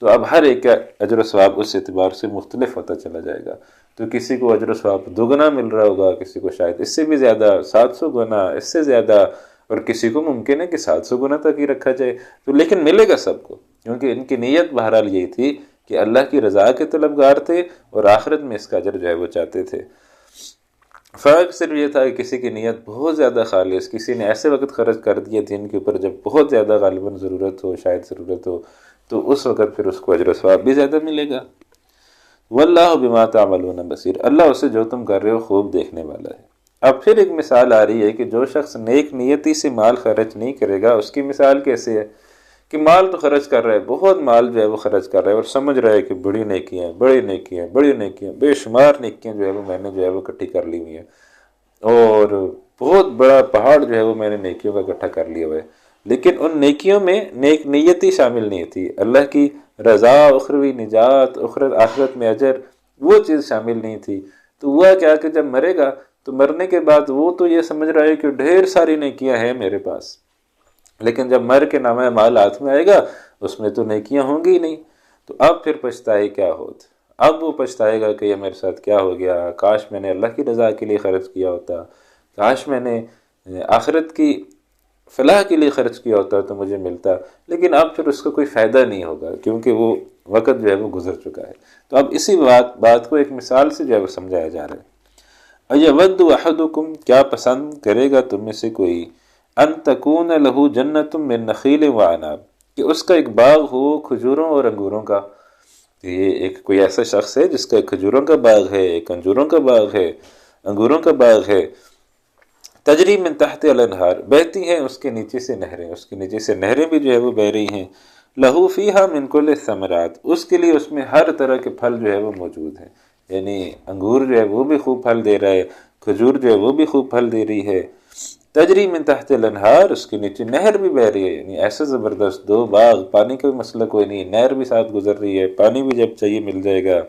تو اب ہر ایک کا اجر و ثواب اس اعتبار سے مختلف ہوتا چلا جائے گا، تو کسی کو اجر و ثواب دوگنا مل رہا ہوگا، کسی کو شاید اس سے بھی زیادہ، 700 گنا، اس سے زیادہ، اور کسی کو ممکن ہے کہ 700 گنا تک ہی رکھا جائے، تو لیکن ملے گا سب کو، کیونکہ ان کی نیت بہرحال یہی تھی کہ اللہ کی رضا کے طلبگار تھے اور آخرت میں اس کا اجر جو ہے وہ چاہتے تھے۔ فرق صرف یہ تھا کہ کسی کی نیت بہت زیادہ خالص، کسی نے ایسے وقت خرچ کر دیا دین کے اوپر جب بہت زیادہ غالباً ضرورت ہو، شاید ضرورت ہو، تو اس وقت پھر اس کو اجر و ثواب بھی زیادہ ملے گا۔ واللہ بما تعملون بصیر، اللہ اسے جو تم کر رہے ہو خوب دیکھنے والا ہے۔ اب پھر ایک مثال آ رہی ہے کہ جو شخص نیک نیتی سے مال خرچ نہیں کرے گا اس کی مثال کیسے ہے کہ مال تو خرچ کر رہا ہے، بہت مال جو ہے وہ خرچ کر رہا ہے اور سمجھ رہا ہے کہ بڑی نیکیاں ہیں، بڑی نیکیاں، بڑی نیکیاں، بے شمار نیکیاں جو ہے وہ میں نے جو ہے وہ اکٹھی کر لی ہوئی ہیں، اور بہت بڑا پہاڑ جو ہے وہ میں نے نیکیوں کا اکٹھا کر لیا ہوا ہے، لیکن ان نیکیوں میں نیک نیتی شامل نہیں تھی، اللہ کی رضا، اخروی نجات، آخرت میں اجر، وہ چیز شامل نہیں تھی۔ تو ہوا کیا کہ جب مرے گا تو مرنے کے بعد وہ تو یہ سمجھ رہا ہے کہ ڈھیر ساری نیکیاں ہیں میرے پاس، لیکن جب مر کے نامہ مال ہاتھ میں آئے گا اس میں تو نیکیاں ہوں گی نہیں، تو اب پھر پچھتائے کیا ہوتا، اب وہ پچھتائے گا کہ یہ میرے ساتھ کیا ہو گیا، کاش میں نے اللہ کی رضا کے لیے خرچ کیا ہوتا، کاش میں نے آخرت کی فلاح کے لیے خرچ کیا ہوتا تو مجھے ملتا، لیکن اب پھر اس کا کوئی فائدہ نہیں ہوگا کیونکہ وہ وقت جو ہے وہ گزر چکا ہے۔ تو اب اسی بات کو ایک مثال سے جو ہے وہ سمجھایا جا رہا ہے۔ اَيَوَدُّ أَحَدُكُمْ، کیا پسند کرے گا تم میں سے کوئی، أَن تَكُونَ لَهُ جَنَّةٌ مِّن نَخِيلٍ وَعَنَابٍ، کہ اس کا ایک باغ ہو کھجوروں اور انگوروں کا۔ یہ ایک کوئی ایسا شخص ہے جس کا ایک کھجوروں کا باغ ہے، ایک انجوروں کا باغ ہے، انگوروں کا باغ ہے، تجری من تحت الانہار، بہتی ہیں اس کے نیچے سے نہریں، اس کے نیچے سے نہریں بھی جو ہے وہ بہ رہی ہیں، لہو فیہا من کل الثمرات، اس کے لیے اس میں ہر طرح کے پھل جو ہے وہ موجود ہیں، یعنی انگور جو ہے وہ بھی خوب پھل دے رہا ہے، کھجور جو ہے وہ بھی خوب پھل دے رہی ہے، تجری من تحت الانہار، اس کے نیچے نہر بھی بہ رہی ہے، یعنی ایسا زبردست دو باغ، پانی کا مسئلہ کوئی نہیں، نہر بھی ساتھ گزر رہی ہے، پانی بھی جب چاہیے مل جائے گا،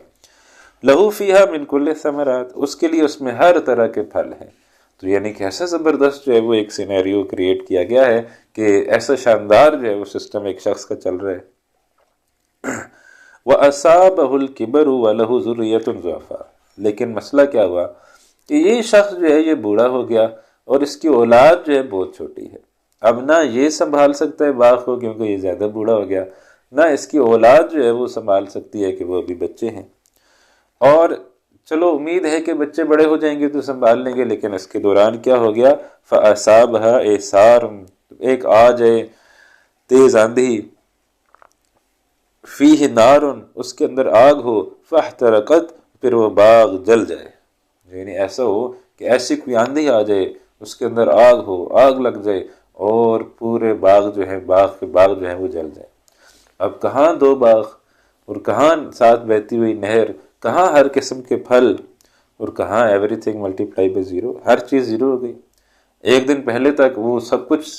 لہو فیہا من کل الثمرات، اس کے لیے اس میں ہر طرح کے پھل ہیں۔ تو یعنی کہ ایسا زبردست جو ہے وہ ایک سینیریو کریٹ کیا گیا ہے کہ ایسا شاندار جو ہے وہ سسٹم ایک شخص کا چل رہا ہے۔ وَأَصَابَهُ الْكِبَرُ وَلَهُ ذُرِّيَّةٌ ضُعَفَاءُ، لیکن مسئلہ کیا ہوا کہ یہ شخص جو ہے یہ بوڑھا ہو گیا اور اس کی اولاد جو ہے بہت چھوٹی ہے، اب نہ یہ سنبھال سکتا ہے باغ کو کیونکہ یہ زیادہ بوڑھا ہو گیا، نہ اس کی اولاد جو ہے وہ سنبھال سکتی ہے کہ وہ ابھی بچے ہیں۔ اور چلو امید ہے کہ بچے بڑے ہو جائیں گے تو سنبھال لیں گے، لیکن اس کے دوران کیا ہو گیا، فَأَصَابَهَا إِعْصَارٌ، ایک آ جائے تیز آندھی، فیہ نارن، اس کے اندر آگ ہو، فاحترقت، پھر وہ باغ جل جائے، یعنی ایسا ہو کہ ایسی کوئی آندھی آ جائے اس کے اندر آگ ہو، آگ لگ جائے اور پورے باغ جو ہے، باغ جو ہے وہ جل جائے۔ اب کہاں دو باغ، اور کہاں ساتھ بہتی ہوئی نہر، کہاں ہر قسم کے پھل، اور کہاں every thing multi ply by 0، ہر چیز 0 ہو گئی۔ ایک دن پہلے تک وہ سب کچھ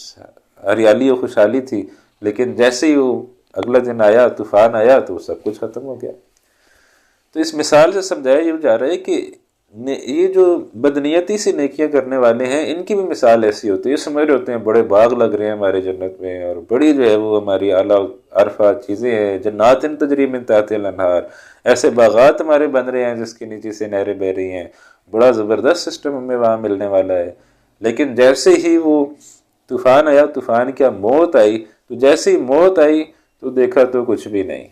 ہریالی و خوشحالی تھی، لیکن جیسے ہی وہ اگلا دن آیا، طوفان آیا، تو وہ سب کچھ ختم ہو گیا۔ تو اس مثال سے سمجھایا یہ جا رہا ہے کہ یہ جو بدنیتی سے نیکیاں کرنے والے ہیں، ان کی بھی مثال ایسی ہوتی ہے، یہ سمجھ رہے ہوتے ہیں بڑے باغ لگ رہے ہیں ہمارے جنت میں، اور بڑی جو ہے وہ ہماری اعلیٰ عرفہ چیزیں ہیں، جنات تجری من تحتہا الانہار، ایسے باغات ہمارے بن رہے ہیں جس کے نیچے سے نہریں بہ رہی ہیں، بڑا زبردست سسٹم ہمیں وہاں ملنے والا ہے۔ لیکن جیسے ہی وہ طوفان آیا، طوفان کیا موت آئی، تو جیسے ہی موت آئی تو دیکھا تو کچھ بھی نہیں،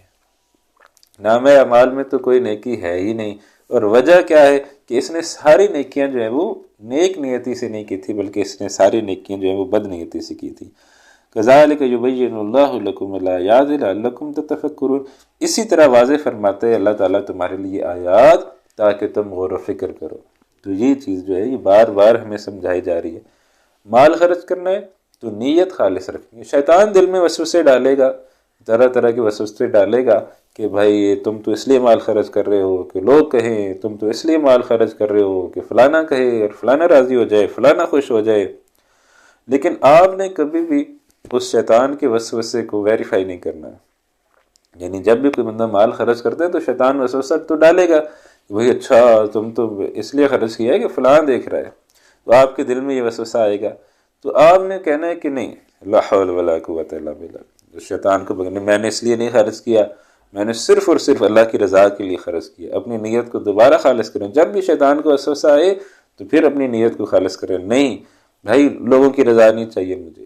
نام اعمال میں تو کوئی نیکی ہے ہی نہیں۔ اور وجہ کیا ہے کہ اس نے ساری نیکیاں جو ہیں وہ نیک نیتی سے نہیں کی تھی، بلکہ اس نے ساری نیکیاں جو ہیں وہ بد نیتی سے کی تھی۔ کذالک یبین اللہ لکم الآیات لعلکم تتفکرون، اسی طرح واضح فرماتے ہیں اللہ تعالیٰ تمہارے لیے آیات تاکہ تم غور و فکر کرو۔ تو یہ چیز جو ہے یہ بار بار ہمیں سمجھائی جا رہی ہے۔ مال خرچ کرنا ہے تو نیت خالص رکھنی ہے۔ شیطان دل میں وسوسے ڈالے گا، طرح طرح کے وسوسے ڈالے گا کہ بھائی تم تو اس لیے مال خرچ کر رہے ہو کہ لوگ کہیں، تم تو اس لیے مال خرچ کر رہے ہو کہ فلانا کہے اور فلانا راضی ہو جائے، فلانا خوش ہو جائے۔ لیکن آپ نے کبھی بھی اس شیطان کے وسوسے کو ویریفائی نہیں کرنا، یعنی جب بھی کوئی بندہ مال خرچ کرتا ہے تو شیطان وسوسہ تو ڈالے گا کہ بھئی اچھا تم تو اس لیے خرچ کیا ہے کہ فلاں دیکھ رہا ہے، تو آپ کے دل میں یہ وسوسہ آئے گا۔ تو آپ نے کہنا ہے کہ نہیں، لا حول ولا قوت الا باللہ، شیطان کو بگنے میں نے اس لیے نہیں خرچ کیا، میں نے صرف اور صرف اللہ کی رضا کے لیے خرچ کیا۔ اپنی نیت کو دوبارہ خالص کریں، جب بھی شیطان کو وسوسہ آئے تو پھر اپنی نیت کو خالص کریں، نہیں بھائی لوگوں کی رضا نہیں چاہیے مجھے،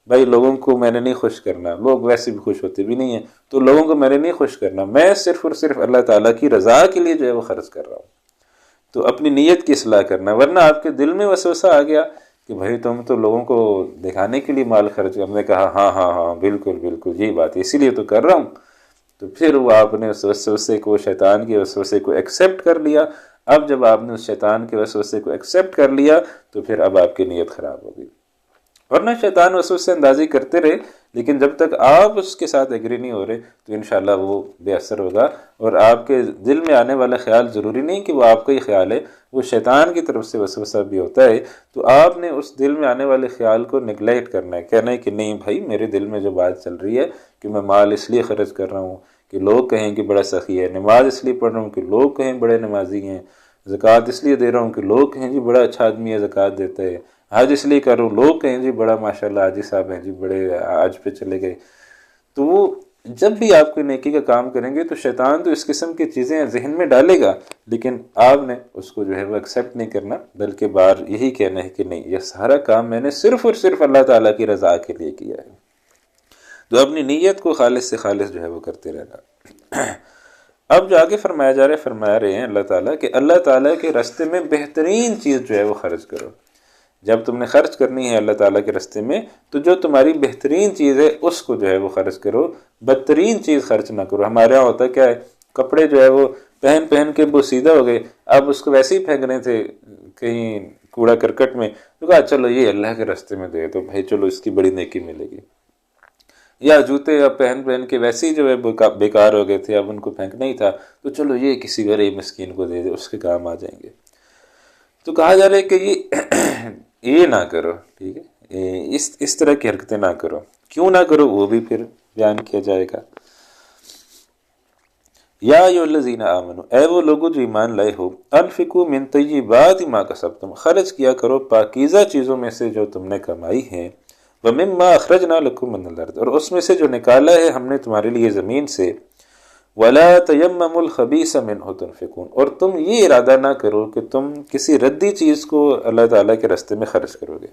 بھائی لوگوں کو میں نے نہیں خوش کرنا، لوگ ویسے بھی خوش ہوتے بھی نہیں ہیں، تو لوگوں کو میں نے نہیں خوش کرنا، میں صرف اور صرف اللہ تعالیٰ کی رضا کے لیے جو ہے وہ خرچ کر رہا ہوں۔ تو اپنی نیت کی اصلاح کرنا، ورنہ آپ کے دل میں وسوسہ آ گیا کہ بھائی تم تو لوگوں کو دکھانے کے لیے مال خرچ کر، ہم نے کہا ہاں ہاں ہاں بالکل بالکل یہی بات ہے، اسی لیے تو کر رہا ہوں، تو پھر وہ آپ نے اس وسوسے کو، شیطان کے وسوسے کو ایکسیپٹ کر لیا۔ اب جب آپ نے اس شیطان کے وسوسے کو ایکسیپٹ کر لیا تو پھر اب آپ کی نیت خراب ہو گئی۔ ورنہ شیطان وسوسے اندازی کرتے رہے، لیکن جب تک آپ اس کے ساتھ ایگری نہیں ہو رہے تو انشاءاللہ وہ بے اثر ہوگا، اور آپ کے دل میں آنے والا خیال ضروری نہیں کہ وہ آپ کا ہی خیال ہے، وہ شیطان کی طرف سے وسوسہ بھی ہوتا ہے۔ تو آپ نے اس دل میں آنے والے خیال کو نگلیکٹ کرنا ہے، کہنا ہے کہ نہیں بھائی میرے دل میں جو بات چل رہی ہے کہ میں مال اس لیے خرچ کر رہا ہوں کہ لوگ کہیں کہ بڑا سخی ہے، نماز اس لیے پڑھ رہا ہوں کہ لوگ کہیں بڑے نمازی ہیں، زکوٰۃ اس لیے دے رہا ہوں کہ لوگ کہیں جی بڑا اچھا آدمی ہے زکوٰۃ دیتا ہے، حج اس لیے کر رہا ہوں لوگ کہیں جی بڑا ماشاءاللہ حاجی صاحب ہیں جی بڑے حج پہ چلے گئے۔ تو وہ جب بھی آپ کوئی نیکی کا کام کریں گے تو شیطان تو اس قسم کی چیزیں ذہن میں ڈالے گا، لیکن آپ نے اس کو جو ہے وہ ایکسیپٹ نہیں کرنا، بلکہ بار یہی کہنا ہے کہ نہیں یہ سارا کام میں نے صرف اور صرف اللہ تعالیٰ کی رضا کے لیے کیا ہے۔ تو اپنی نیت کو خالص سے خالص جو ہے وہ کرتے رہنا۔ اب جو آگے فرمایا جا رہا ہے، فرما رہے ہیں اللہ تعالیٰ کہ اللہ تعالیٰ کے راستے میں بہترین چیز جو ہے وہ خرچ کرو۔ جب تم نے خرچ کرنی ہے اللہ تعالیٰ کے راستے میں تو جو تمہاری بہترین چیز ہے اس کو جو ہے وہ خرچ کرو، بدترین چیز خرچ نہ کرو۔ ہمارے یہاں ہوتا کیا ہے، کپڑے جو ہے وہ پہن کے بوسیدہ ہو گئے، اب اس کو ویسے ہی پھینک رہے تھے کہیں کوڑا کرکٹ میں، تو کہا چلو یہ اللہ کے راستے میں دے تو بھائی چلو اس کی بڑی نیکی ملے گی۔ یا جوتے اب پہن کے ویسے ہی جو ہے بیکار ہو گئے تھے، اب ان کو پھینکنا ہی تھا تو چلو یہ کسی غریب مسکین کو دے دے، اس کے کام آ جائیں گے۔ تو کہا جا رہا ہے کہ یہ نہ کرو، ٹھیک ہے، اس طرح کی حرکتیں نہ کرو۔ کیوں نہ کرو وہ بھی پھر بیان کیا جائے گا۔ یا ایھا الذین آمنوا، اے وہ لوگوں جو ایمان لائے ہو، انفقوا من طیبات ما کسبتم، خرچ کیا کرو پاکیزہ چیزوں میں سے جو تم نے کمائی ہیں، ومما اخرجنا لکم من الارض، اور اس میں سے جو نکالا ہے ہم نے تمہارے لیے زمین سے، ولا تیمموا الخبیث منہ تنفقون، اور تم یہ ارادہ نہ کرو کہ تم کسی ردی چیز کو اللہ تعالیٰ کے راستے میں خرچ کرو گے،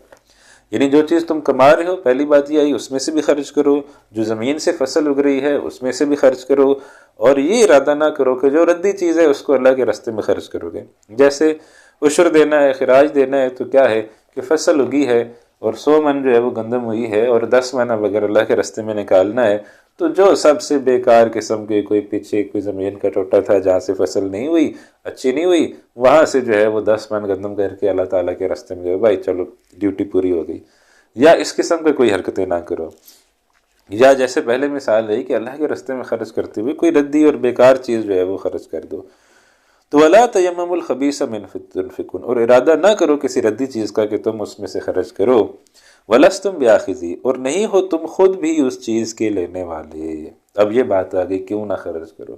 یعنی جو چیز تم کما رہے ہو، پہلی بات یہ آئی اس میں سے بھی خرچ کرو، جو زمین سے فصل اگ رہی ہے اس میں سے بھی خرچ کرو، اور یہ ارادہ نہ کرو کہ جو ردی چیز ہے اس کو اللہ کے راستے میں خرچ کرو گے۔ جیسے عشر دینا ہے، خراج دینا ہے، تو کیا ہے کہ فصل اگی ہے اور 100 من جو ہے وہ گندم ہوئی ہے، اور 10 من اب اگر اللہ کے راستے میں نکالنا ہے، تو جو سب سے بیکار قسم کے کوئی پیچھے کوئی زمین کا ٹوٹا تھا جہاں سے فصل نہیں ہوئی، اچھی نہیں ہوئی، وہاں سے جو ہے وہ 10 من گندم کر کے اللہ تعالیٰ کے راستے میں جو ہے بھائی چلو ڈیوٹی پوری ہو گئی۔ یا اس قسم کے کوئی حرکتیں نہ کرو، یا جیسے پہلے مثال رہی کہ اللہ کے راستے میں خرچ کرتے ہوئے کوئی ردی اور بیکار چیز جو ہے وہ خرچ کر دو۔ تو وَلَا تَيَمَّمُوا الْخَبِيثَ مِنْهُ تُنْفِقُونَ، اور ارادہ نہ کرو کسی ردی چیز کا کہ تم اس میں سے خرچ کرو۔ وَلَسْتُمْ بِآخِذِيهِ، اور نہیں ہو تم خود بھی اس چیز کے لینے والے۔ اب یہ بات آ گئی کیوں نہ خرچ کرو،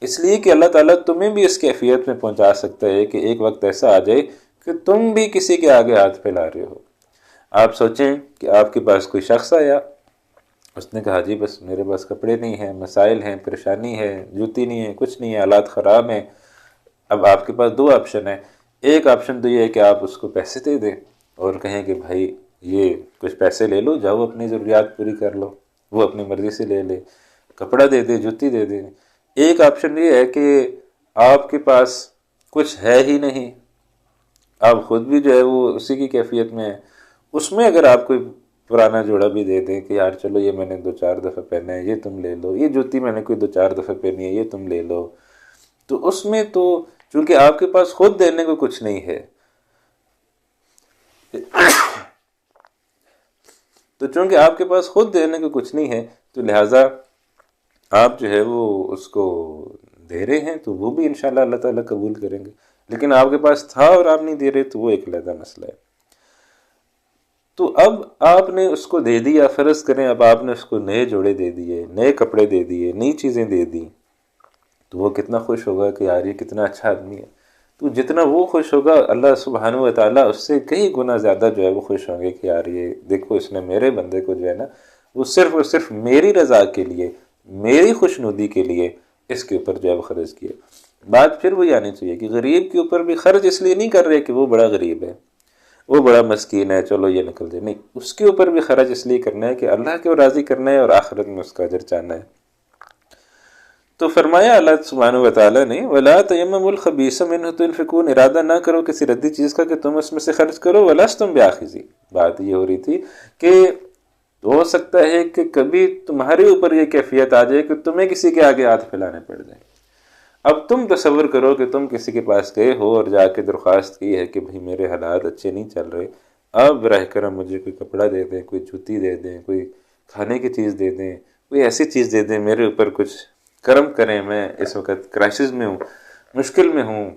اس لیے کہ اللہ تعالیٰ تمہیں بھی اس کیفیت میں پہنچا سکتا ہے کہ ایک وقت ایسا آ جائے کہ تم بھی کسی کے آگے ہاتھ پھیلا رہے ہو۔ آپ سوچیں کہ آپ کے پاس کوئی شخص آیا، اس نے کہا جی بس میرے پاس کپڑے نہیں ہیں، مسائل ہیں، پریشانی ہے، جوتی نہیں ہے، کچھ نہیں ہے، حالات خراب ہیں۔ اب آپ کے پاس دو آپشن ہیں، ایک آپشن تو یہ ہے کہ آپ اس کو پیسے دے دیں اور کہیں کہ بھائی یہ کچھ پیسے لے لو، جاؤ اپنی ضروریات پوری کر لو، وہ اپنی مرضی سے لے لے، کپڑا دے دے، جوتی دے دے۔ ایک آپشن یہ ہے کہ آپ کے پاس کچھ ہے ہی نہیں، آپ خود بھی جو ہے وہ اسی کی کیفیت میں ہے، اس میں اگر آپ کوئی پرانا جوڑا بھی دے دیں کہ یار چلو یہ میں نے 2-4 دفعہ پہنا ہے، یہ تم لے لو، یہ جوتی میں نے کوئی 2-4 دفعہ پہنی ہے، یہ تم لے لو، تو اس میں تو چونکہ آپ کے پاس خود دینے کو کچھ نہیں ہے، تو چونکہ آپ کے پاس خود دینے کو کچھ نہیں ہے تو لہٰذا آپ جو ہے وہ اس کو دے رہے ہیں تو وہ بھی انشاءاللہ اللہ تعالیٰ قبول کریں گے، لیکن آپ کے پاس تھا اور آپ نہیں دے رہے تو وہ ایک علیحدہ مسئلہ ہے۔ تو اب آپ نے اس کو دے دیا، فرض کریں اب آپ نے اس کو نئے جوڑے دے دیے، نئے کپڑے دے دیے، نئی چیزیں دے دی، تو وہ کتنا خوش ہوگا کہ یار یہ کتنا اچھا آدمی ہے۔ تو جتنا وہ خوش ہوگا اللہ سبحانہ و تعالیٰ اس سے کئی گنا زیادہ جو ہے وہ خوش ہوں گے کہ یار یہ دیکھو اس نے میرے بندے کو جو ہے نا وہ صرف اور صرف میری رضا کے لیے، میری خوشنودی کے لیے اس کے اوپر جو ہے وہ خرچ کیا۔ بات پھر وہی آنی چاہیے کہ غریب کے اوپر بھی خرچ اس لیے نہیں کر رہے کہ وہ بڑا غریب ہے، وہ بڑا مسکین ہے، چلو یہ نکل جائے، نہیں، اس کے اوپر بھی خرچ اس لیے کرنا ہے کہ اللہ کو راضی کرنا ہے اور آخرت میں اس کا اجر چاہنا ہے۔ تو فرمایا اللہ سبحانہ و تعالیٰ نے وَلَا تَيَمَّمُوا الْخَبِيثَ مِنْهُ تُنْفِقُونَ، ارادہ نہ کرو کسی ردی چیز کا کہ تم اس میں سے خرچ کرو، وَلَسْتُمْ بِآخِذِيهِ۔ بات یہ ہو رہی تھی کہ ہو سکتا ہے کہ کبھی تمہارے اوپر یہ کیفیت آ جائے کہ تمہیں کسی کے آگے ہاتھ پھیلانے پڑ جائیں۔ اب تم تصور کرو کہ تم کسی کے پاس گئے ہو اور جا کے درخواست کی ہے کہ بھئی میرے حالات اچھے نہیں چل رہے، اب براہ کرم مجھے کوئی کپڑا دے دیں، کوئی جوتی دے دیں، کوئی کھانے کی چیز دے دیں، کوئی ایسی چیز دے دیں، میرے اوپر کچھ کرم کریں، میں اس وقت کرائسس میں ہوں، مشکل میں ہوں۔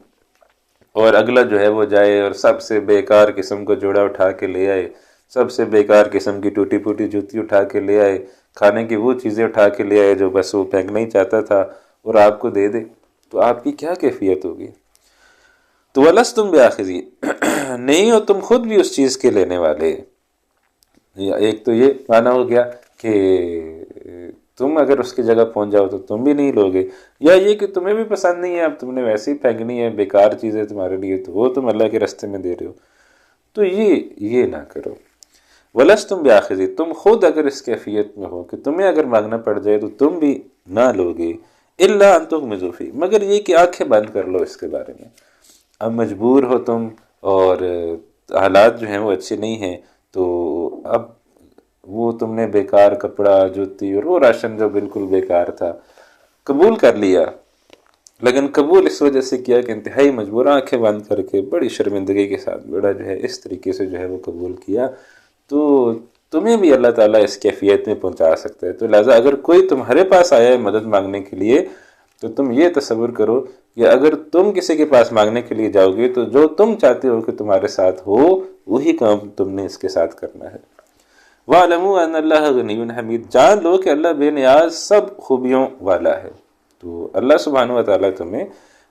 اور اگلا جو ہے وہ جائے اور سب سے بیکار قسم کو جوڑا اٹھا کے لے آئے، سب سے بیکار قسم کی ٹوٹی پھوٹی جوتی اٹھا کے لے آئے، کھانے کی وہ چیزیں اٹھا کے لے آئے جو بس وہ پھینکنا ہی چاہتا تھا اور آپ کو دے دے، تو آپ کی کیا کیفیت ہوگی؟ تو وَلَسْتُمْ بِآخِذِيهِ، نہیں ہو تم خود بھی اس چیز کے لینے والے۔ ایک تو یہ معنی ہو گیا کہ تم اگر اس کی جگہ پہنچ جاؤ تو تم بھی نہیں لوگے، یا یہ کہ تمہیں بھی پسند نہیں ہے، اب تم نے ویسے ہی پھینکنی ہے، بیکار چیزیں تمہارے لیے، تو وہ تم اللہ کے راستے میں دے رہے ہو، تو یہ نہ کرو۔ وَلَسْتُمْ بِآخِذِيهِ، تم خود اگر اس کیفیت میں ہو کہ تمہیں اگر مانگنا پڑ جائے تو تم بھی نہ لوگے، إِلَّا أَن تُغْمِضُوا فِيهِ، مگر یہ کہ آنکھیں بند کر لو اس کے بارے میں۔ اب مجبور ہو تم اور حالات جو ہیں وہ اچھے نہیں ہیں، تو اب وہ تم نے بیکار کپڑا، جوتی اور وہ راشن جو بالکل بیکار تھا قبول کر لیا، لیکن قبول اس وجہ سے کیا کہ انتہائی مجبور، آنکھیں بند کر کے بڑی شرمندگی کے ساتھ بڑا جو ہے اس طریقے سے جو ہے وہ قبول کیا، تو تمہیں بھی اللہ تعالیٰ اس کیفیت میں پہنچا سکتا ہے۔ تو لہٰذا اگر کوئی تمہارے پاس آیا ہے مدد مانگنے کے لیے تو تم یہ تصور کرو کہ اگر تم کسی کے پاس مانگنے کے لیے جاؤ گے تو جو تم چاہتے ہو کہ تمہارے ساتھ ہو وہی کام تم نے اس کے ساتھ کرنا ہے۔ وَاعْلَمُوا أَنَّ اللَّهَ غَنِيٌّ حَمِيدٌ، جان لو کہ اللہ بے نیاز سب خوبیوں والا ہے۔ تو اللہ سبحانہ و تعالیٰ تمہیں،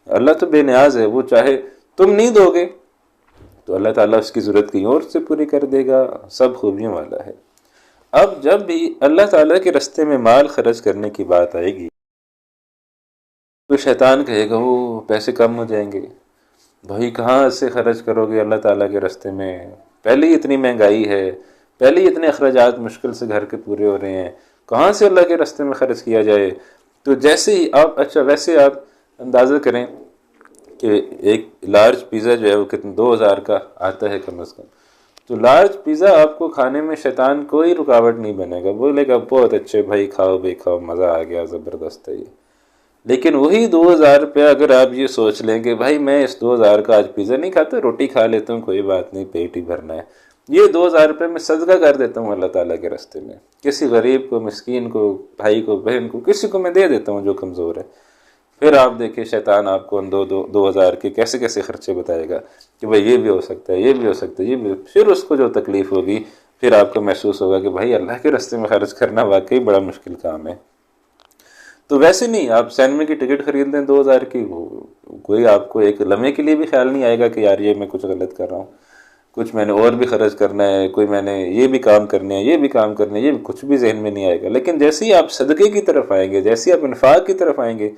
اللہ تو بے نیاز ہے، وہ چاہے تم نہیں دو گے تو اللہ تعالیٰ اس کی ضرورت کہیں اور سے پوری کر دے گا، سب خوبیوں والا ہے۔ اب جب بھی اللہ تعالیٰ کے راستے میں مال خرچ کرنے کی بات آئے گی تو شیطان کہے گا وہ پیسے کم ہو جائیں گے، بھائی کہاں سے خرچ کرو گے اللہ تعالیٰ کے راستے میں، پہلے ہی اتنی مہنگائی ہے، پہلے ہی اتنے اخراجات مشکل سے گھر کے پورے ہو رہے ہیں، کہاں سے اللہ کے راستے میں خرچ کیا جائے؟ تو جیسے ہی آپ ویسے آپ اندازہ کریں کہ ایک لارج پیزا جو ہے وہ کتنے 2000 کا آتا ہے کم از کم، تو لارج پیزا آپ کو کھانے میں شیطان کوئی رکاوٹ نہیں بنے گا، بولے گا بہت اچھے بھائی، کھاؤ بھائی کھاؤ، مزہ آ گیا، زبردست ہے یہ۔ لیکن وہی 2000 روپیہ اگر آپ یہ سوچ لیں کہ بھائی میں اس 2000 کا آج پیزا نہیں کھاتا، روٹی کھا لیتا ہوں، کوئی بات نہیں، پیٹ ہی بھرنا ہے، یہ 2000 روپے میں صدقہ کر دیتا ہوں اللہ تعالیٰ کے راستے میں، کسی غریب کو، مسکین کو، بھائی کو، بہن کو، کسی کو میں دے دیتا ہوں جو کمزور ہے۔ پھر آپ دیکھیں شیطان آپ کو ان 2000 کے کیسے کیسے خرچے بتائے گا کہ بھائی یہ بھی ہو سکتا ہے، یہ بھی ہو سکتا ہے، یہ بھی پھر اس کو جو تکلیف ہوگی، پھر آپ کو محسوس ہوگا کہ بھائی اللہ کے راستے میں خرچ کرنا واقعی بڑا مشکل کام ہے۔ تو ویسے نہیں، آپ سینما کی ٹکٹ خرید لیں 2000 کی، کوئی آپ کو ایک لمحے کے لیے بھی خیال نہیں آئے گا کہ یار یہ میں کچھ غلط کر رہا ہوں، کچھ میں نے اور بھی خرچ کرنا ہے، کوئی میں نے یہ بھی کام کرنے ہیں، یہ بھی کام کرنے ہیں، یہ بھی کچھ بھی ذہن میں نہیں آئے گا۔ لیکن جیسے ہی آپ صدقے کی طرف آئیں گے، جیسے ہی آپ انفاق کی طرف آئیں گے،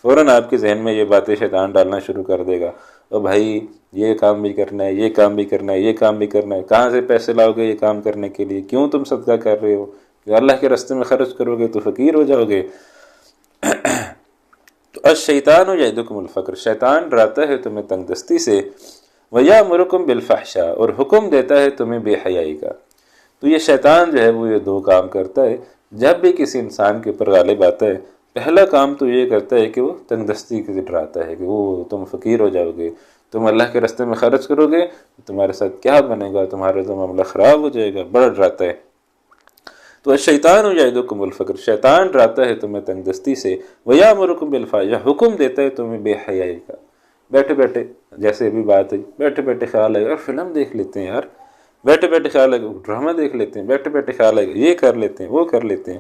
فوراً آپ کے ذہن میں یہ باتیں شیطان ڈالنا شروع کر دے گا، اور بھائی یہ کام بھی کرنا ہے، یہ کام بھی کرنا ہے، یہ کام بھی کرنا ہے، کہاں سے پیسے لاؤ گے یہ کام کرنے کے لیے؟ کیوں تم صدقہ کر رہے ہو؟ کہ اللہ کے راستے میں خرچ کرو گے تو فقیر ہو جاؤ گے۔ تو الشیطان یعدکم الفقر، شیطان ڈراتا ہے تمہیں تنگ دستی سے، ویامرکم بالفحشاء، اور حکم دیتا ہے تمہیں بے حیائی کا۔ تو یہ شیطان جو ہے وہ یہ دو کام کرتا ہے جب بھی کسی انسان کے اوپر غالب آتا ہے۔ پہلا کام تو یہ کرتا ہے کہ وہ تنگ دستی سے ڈراتا ہے کہ وہ تم فقیر ہو جاؤ گے، تم اللہ کے راستے میں خرچ کرو گے تمہارے ساتھ کیا بنے گا، تمہارا تو معاملہ خراب ہو جائے گا، بڑا ڈراتا ہے۔ تو الشیطان یعدکم الفقر، شیطان ڈراتا ہے تمہیں تنگ دستی سے، ویامرکم بالفحشاء، حکم دیتا ہے تمہیں بے حیائی کا۔ بیٹھے بیٹھے، جیسے ابھی بات ہے، بیٹھے بیٹھے خیال ہے یار فلم دیکھ لیتے ہیں، یار بیٹھے بیٹھے خیال ہے ڈرامہ دیکھ لیتے ہیں، بیٹھے بیٹھے خیال ہے یہ کر لیتے ہیں، وہ کر لیتے ہیں۔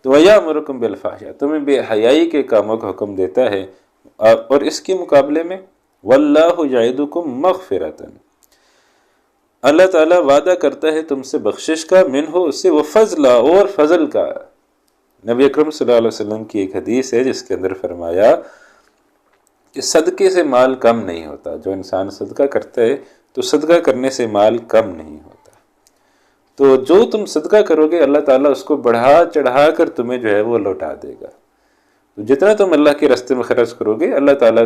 تو ویامرکم بالفحشاء، تمہیں بے حیائی کے کاموں کا حکم دیتا ہے، اور اس کے مقابلے میں واللہ یعدکم مغفرۃ، اللہ تعالیٰ وعدہ کرتا ہے تم سے بخشش کا، منہ اس سے، وہ فضل، اور فضل کا۔ نبی اکرم صلی اللہ علیہ وسلم کی ایک حدیث ہے جس کے اندر فرمایا کہ صدقے سے مال کم نہیں ہوتا، جو انسان صدقہ کرتا ہے تو صدقہ کرنے سے مال کم نہیں ہوتا۔ تو جو تم صدقہ کرو گے اللہ تعالیٰ اس کو بڑھا چڑھا کر تمہیں جو ہے وہ لوٹا دے گا۔ تو جتنا تم اللہ کے راستے میں خرچ کرو گے اللہ تعالیٰ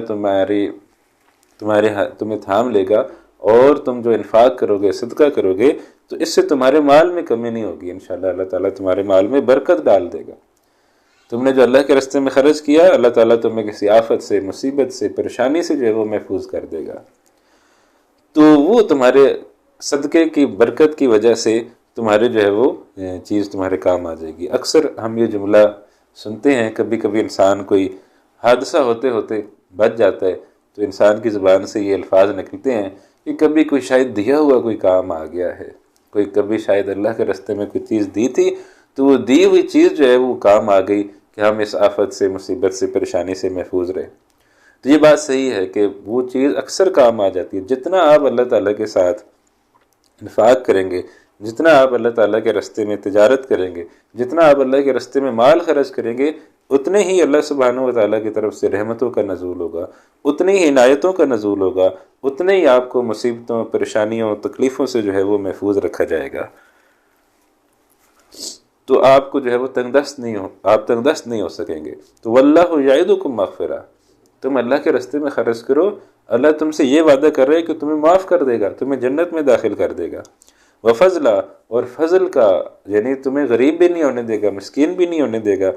تمہیں تھام لے گا، اور تم جو انفاق کرو گے، صدقہ کرو گے، تو اس سے تمہارے مال میں کمی نہیں ہوگی، انشاءاللہ اللہ تعالیٰ تمہارے مال میں برکت ڈال دے گا۔ تم نے جو اللہ کے راستے میں خرچ کیا اللہ تعالیٰ تمہیں کسی آفت سے، مصیبت سے، پریشانی سے جو ہے وہ محفوظ کر دے گا۔ تو وہ تمہارے صدقے کی برکت کی وجہ سے تمہارے جو ہے وہ چیز تمہارے کام آ جائے گی۔ اکثر ہم یہ جملہ سنتے ہیں، کبھی کبھی انسان کوئی حادثہ ہوتے ہوتے بچ جاتا ہے تو انسان کی زبان سے یہ الفاظ نکلتے ہیں کہ کبھی کوئی شاید دیا ہوا کوئی کام آ گیا ہے، کوئی کبھی شاید اللہ کے راستے میں کوئی چیز دی تھی تو وہ دی ہوئی چیز جو ہے وہ کام آ گئی کہ ہم اس آفت سے، مصیبت سے، پریشانی سے محفوظ رہے۔ تو یہ بات صحیح ہے کہ وہ چیز اکثر کام آ جاتی ہے۔ جتنا آپ اللہ تعالیٰ کے ساتھ انفاق کریں گے، جتنا آپ اللہ تعالیٰ کے راستے میں تجارت کریں گے، جتنا آپ اللہ کے راستے میں مال خرچ کریں گے، اتنے ہی اللہ سبحانہ و تعالیٰ کی طرف سے رحمتوں کا نزول ہوگا، اتنی ہی عنایتوں کا نزول ہوگا، اتنے ہی آپ کو مصیبتوں، پریشانیوں، تکلیفوں سے جو ہے وہ محفوظ رکھا جائے گا۔ تو آپ کو جو ہے وہ تنگ دست نہیں ہو سکیں گے۔ تو واللہ یعدکم مغفرہ، تم اللہ کے راستے میں خرچ کرو، اللہ تم سے یہ وعدہ کر رہے ہے کہ تمہیں معاف کر دے گا، تمہیں جنت میں داخل کر دے گا۔ وفضلا، اور فضل کا، یعنی تمہیں غریب بھی نہیں ہونے دے گا، مسکین بھی نہیں ہونے دے گا۔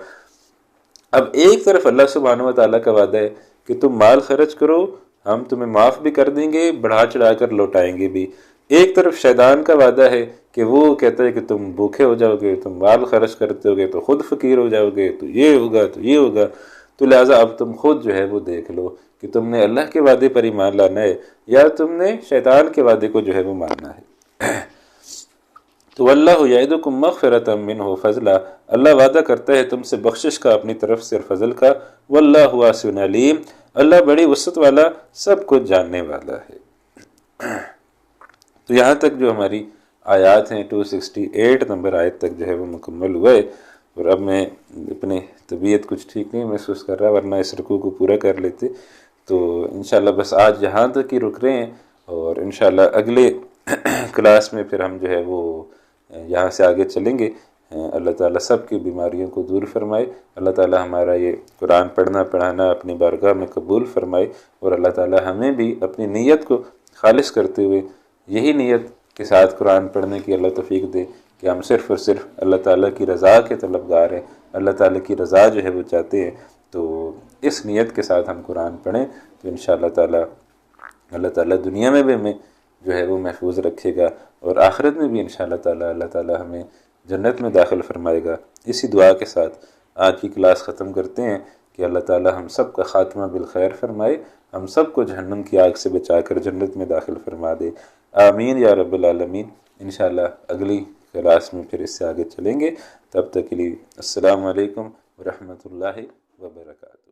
اب ایک طرف اللہ سبحانہ و تعالیٰ کا وعدہ ہے کہ تم مال خرچ کرو، ہم تمہیں معاف بھی کر دیں گے، بڑھا چڑھا کر لوٹائیں گے بھی۔ ایک طرف شیطان کا وعدہ ہے کہ وہ کہتا ہے کہ تم بھوکے ہو جاؤ گے، تم مال خرچ کرتے ہوگے تو خود فقیر ہو جاؤ گے، تو یہ ہوگا تو یہ ہوگا۔ تو لہٰذا اب تم خود جو ہے وہ دیکھ لو کہ تم نے اللہ کے وعدے پر ایمان لانا ہے یا تم نے شیطان کے وعدے کو جو ہے وہ ماننا ہے۔ تو واللہ یعدکم مغفرۃ منہ وفضلا، اللہ وعدہ کرتا ہے تم سے بخشش کا اپنی طرف سے اور فضل کا۔ واللہ واسع علیم، اللہ بڑی وسعت والا، سب کچھ جاننے والا ہے۔ تو یہاں تک جو ہماری آیات ہیں 268 نمبر آیت تک جو ہے وہ مکمل ہوئے، اور اب میں اپنی طبیعت کچھ ٹھیک نہیں محسوس کر رہا، ورنہ اس رکوع کو پورا کر لیتے۔ تو انشاءاللہ بس آج یہاں تک ہی رک رہے ہیں، اور انشاءاللہ اگلے کلاس میں پھر ہم جو ہے وہ یہاں سے آگے چلیں گے اللہ تعالیٰ سب کی بیماریوں کو دور فرمائے، اللہ تعالیٰ ہمارا یہ قرآن پڑھنا پڑھانا اپنی بارگاہ میں قبول فرمائے، اور اللہ تعالیٰ ہمیں بھی اپنی نیت کو خالص کرتے ہوئے یہی نیت کے ساتھ قرآن پڑھنے کی اللہ توفیق دے کہ ہم صرف اور صرف اللہ تعالیٰ کی رضا کے طلبگار ہیں، اللہ تعالیٰ کی رضا جو ہے وہ چاہتے ہیں۔ تو اس نیت کے ساتھ ہم قرآن پڑھیں تو انشاءاللہ تعالیٰ اللہ تعالیٰ دنیا میں بھی ہمیں جو ہے وہ محفوظ رکھے گا، اور آخرت میں بھی انشاءاللہ تعالیٰ اللہ تعالیٰ ہمیں جنت میں داخل فرمائے گا۔ اسی دعا کے ساتھ آج کی کلاس ختم کرتے ہیں کہ اللہ تعالیٰ ہم سب کا خاتمہ بالخیر فرمائے، ہم سب کو جہنم کی آگ سے بچا کر جنت میں داخل فرما دے، آمین یا رب العالمین۔ انشاءاللہ اگلی کلاس میں پھر اس سے آگے چلیں گے، تب تک کے لیے السلام علیکم ورحمۃ اللہ وبرکاتہ۔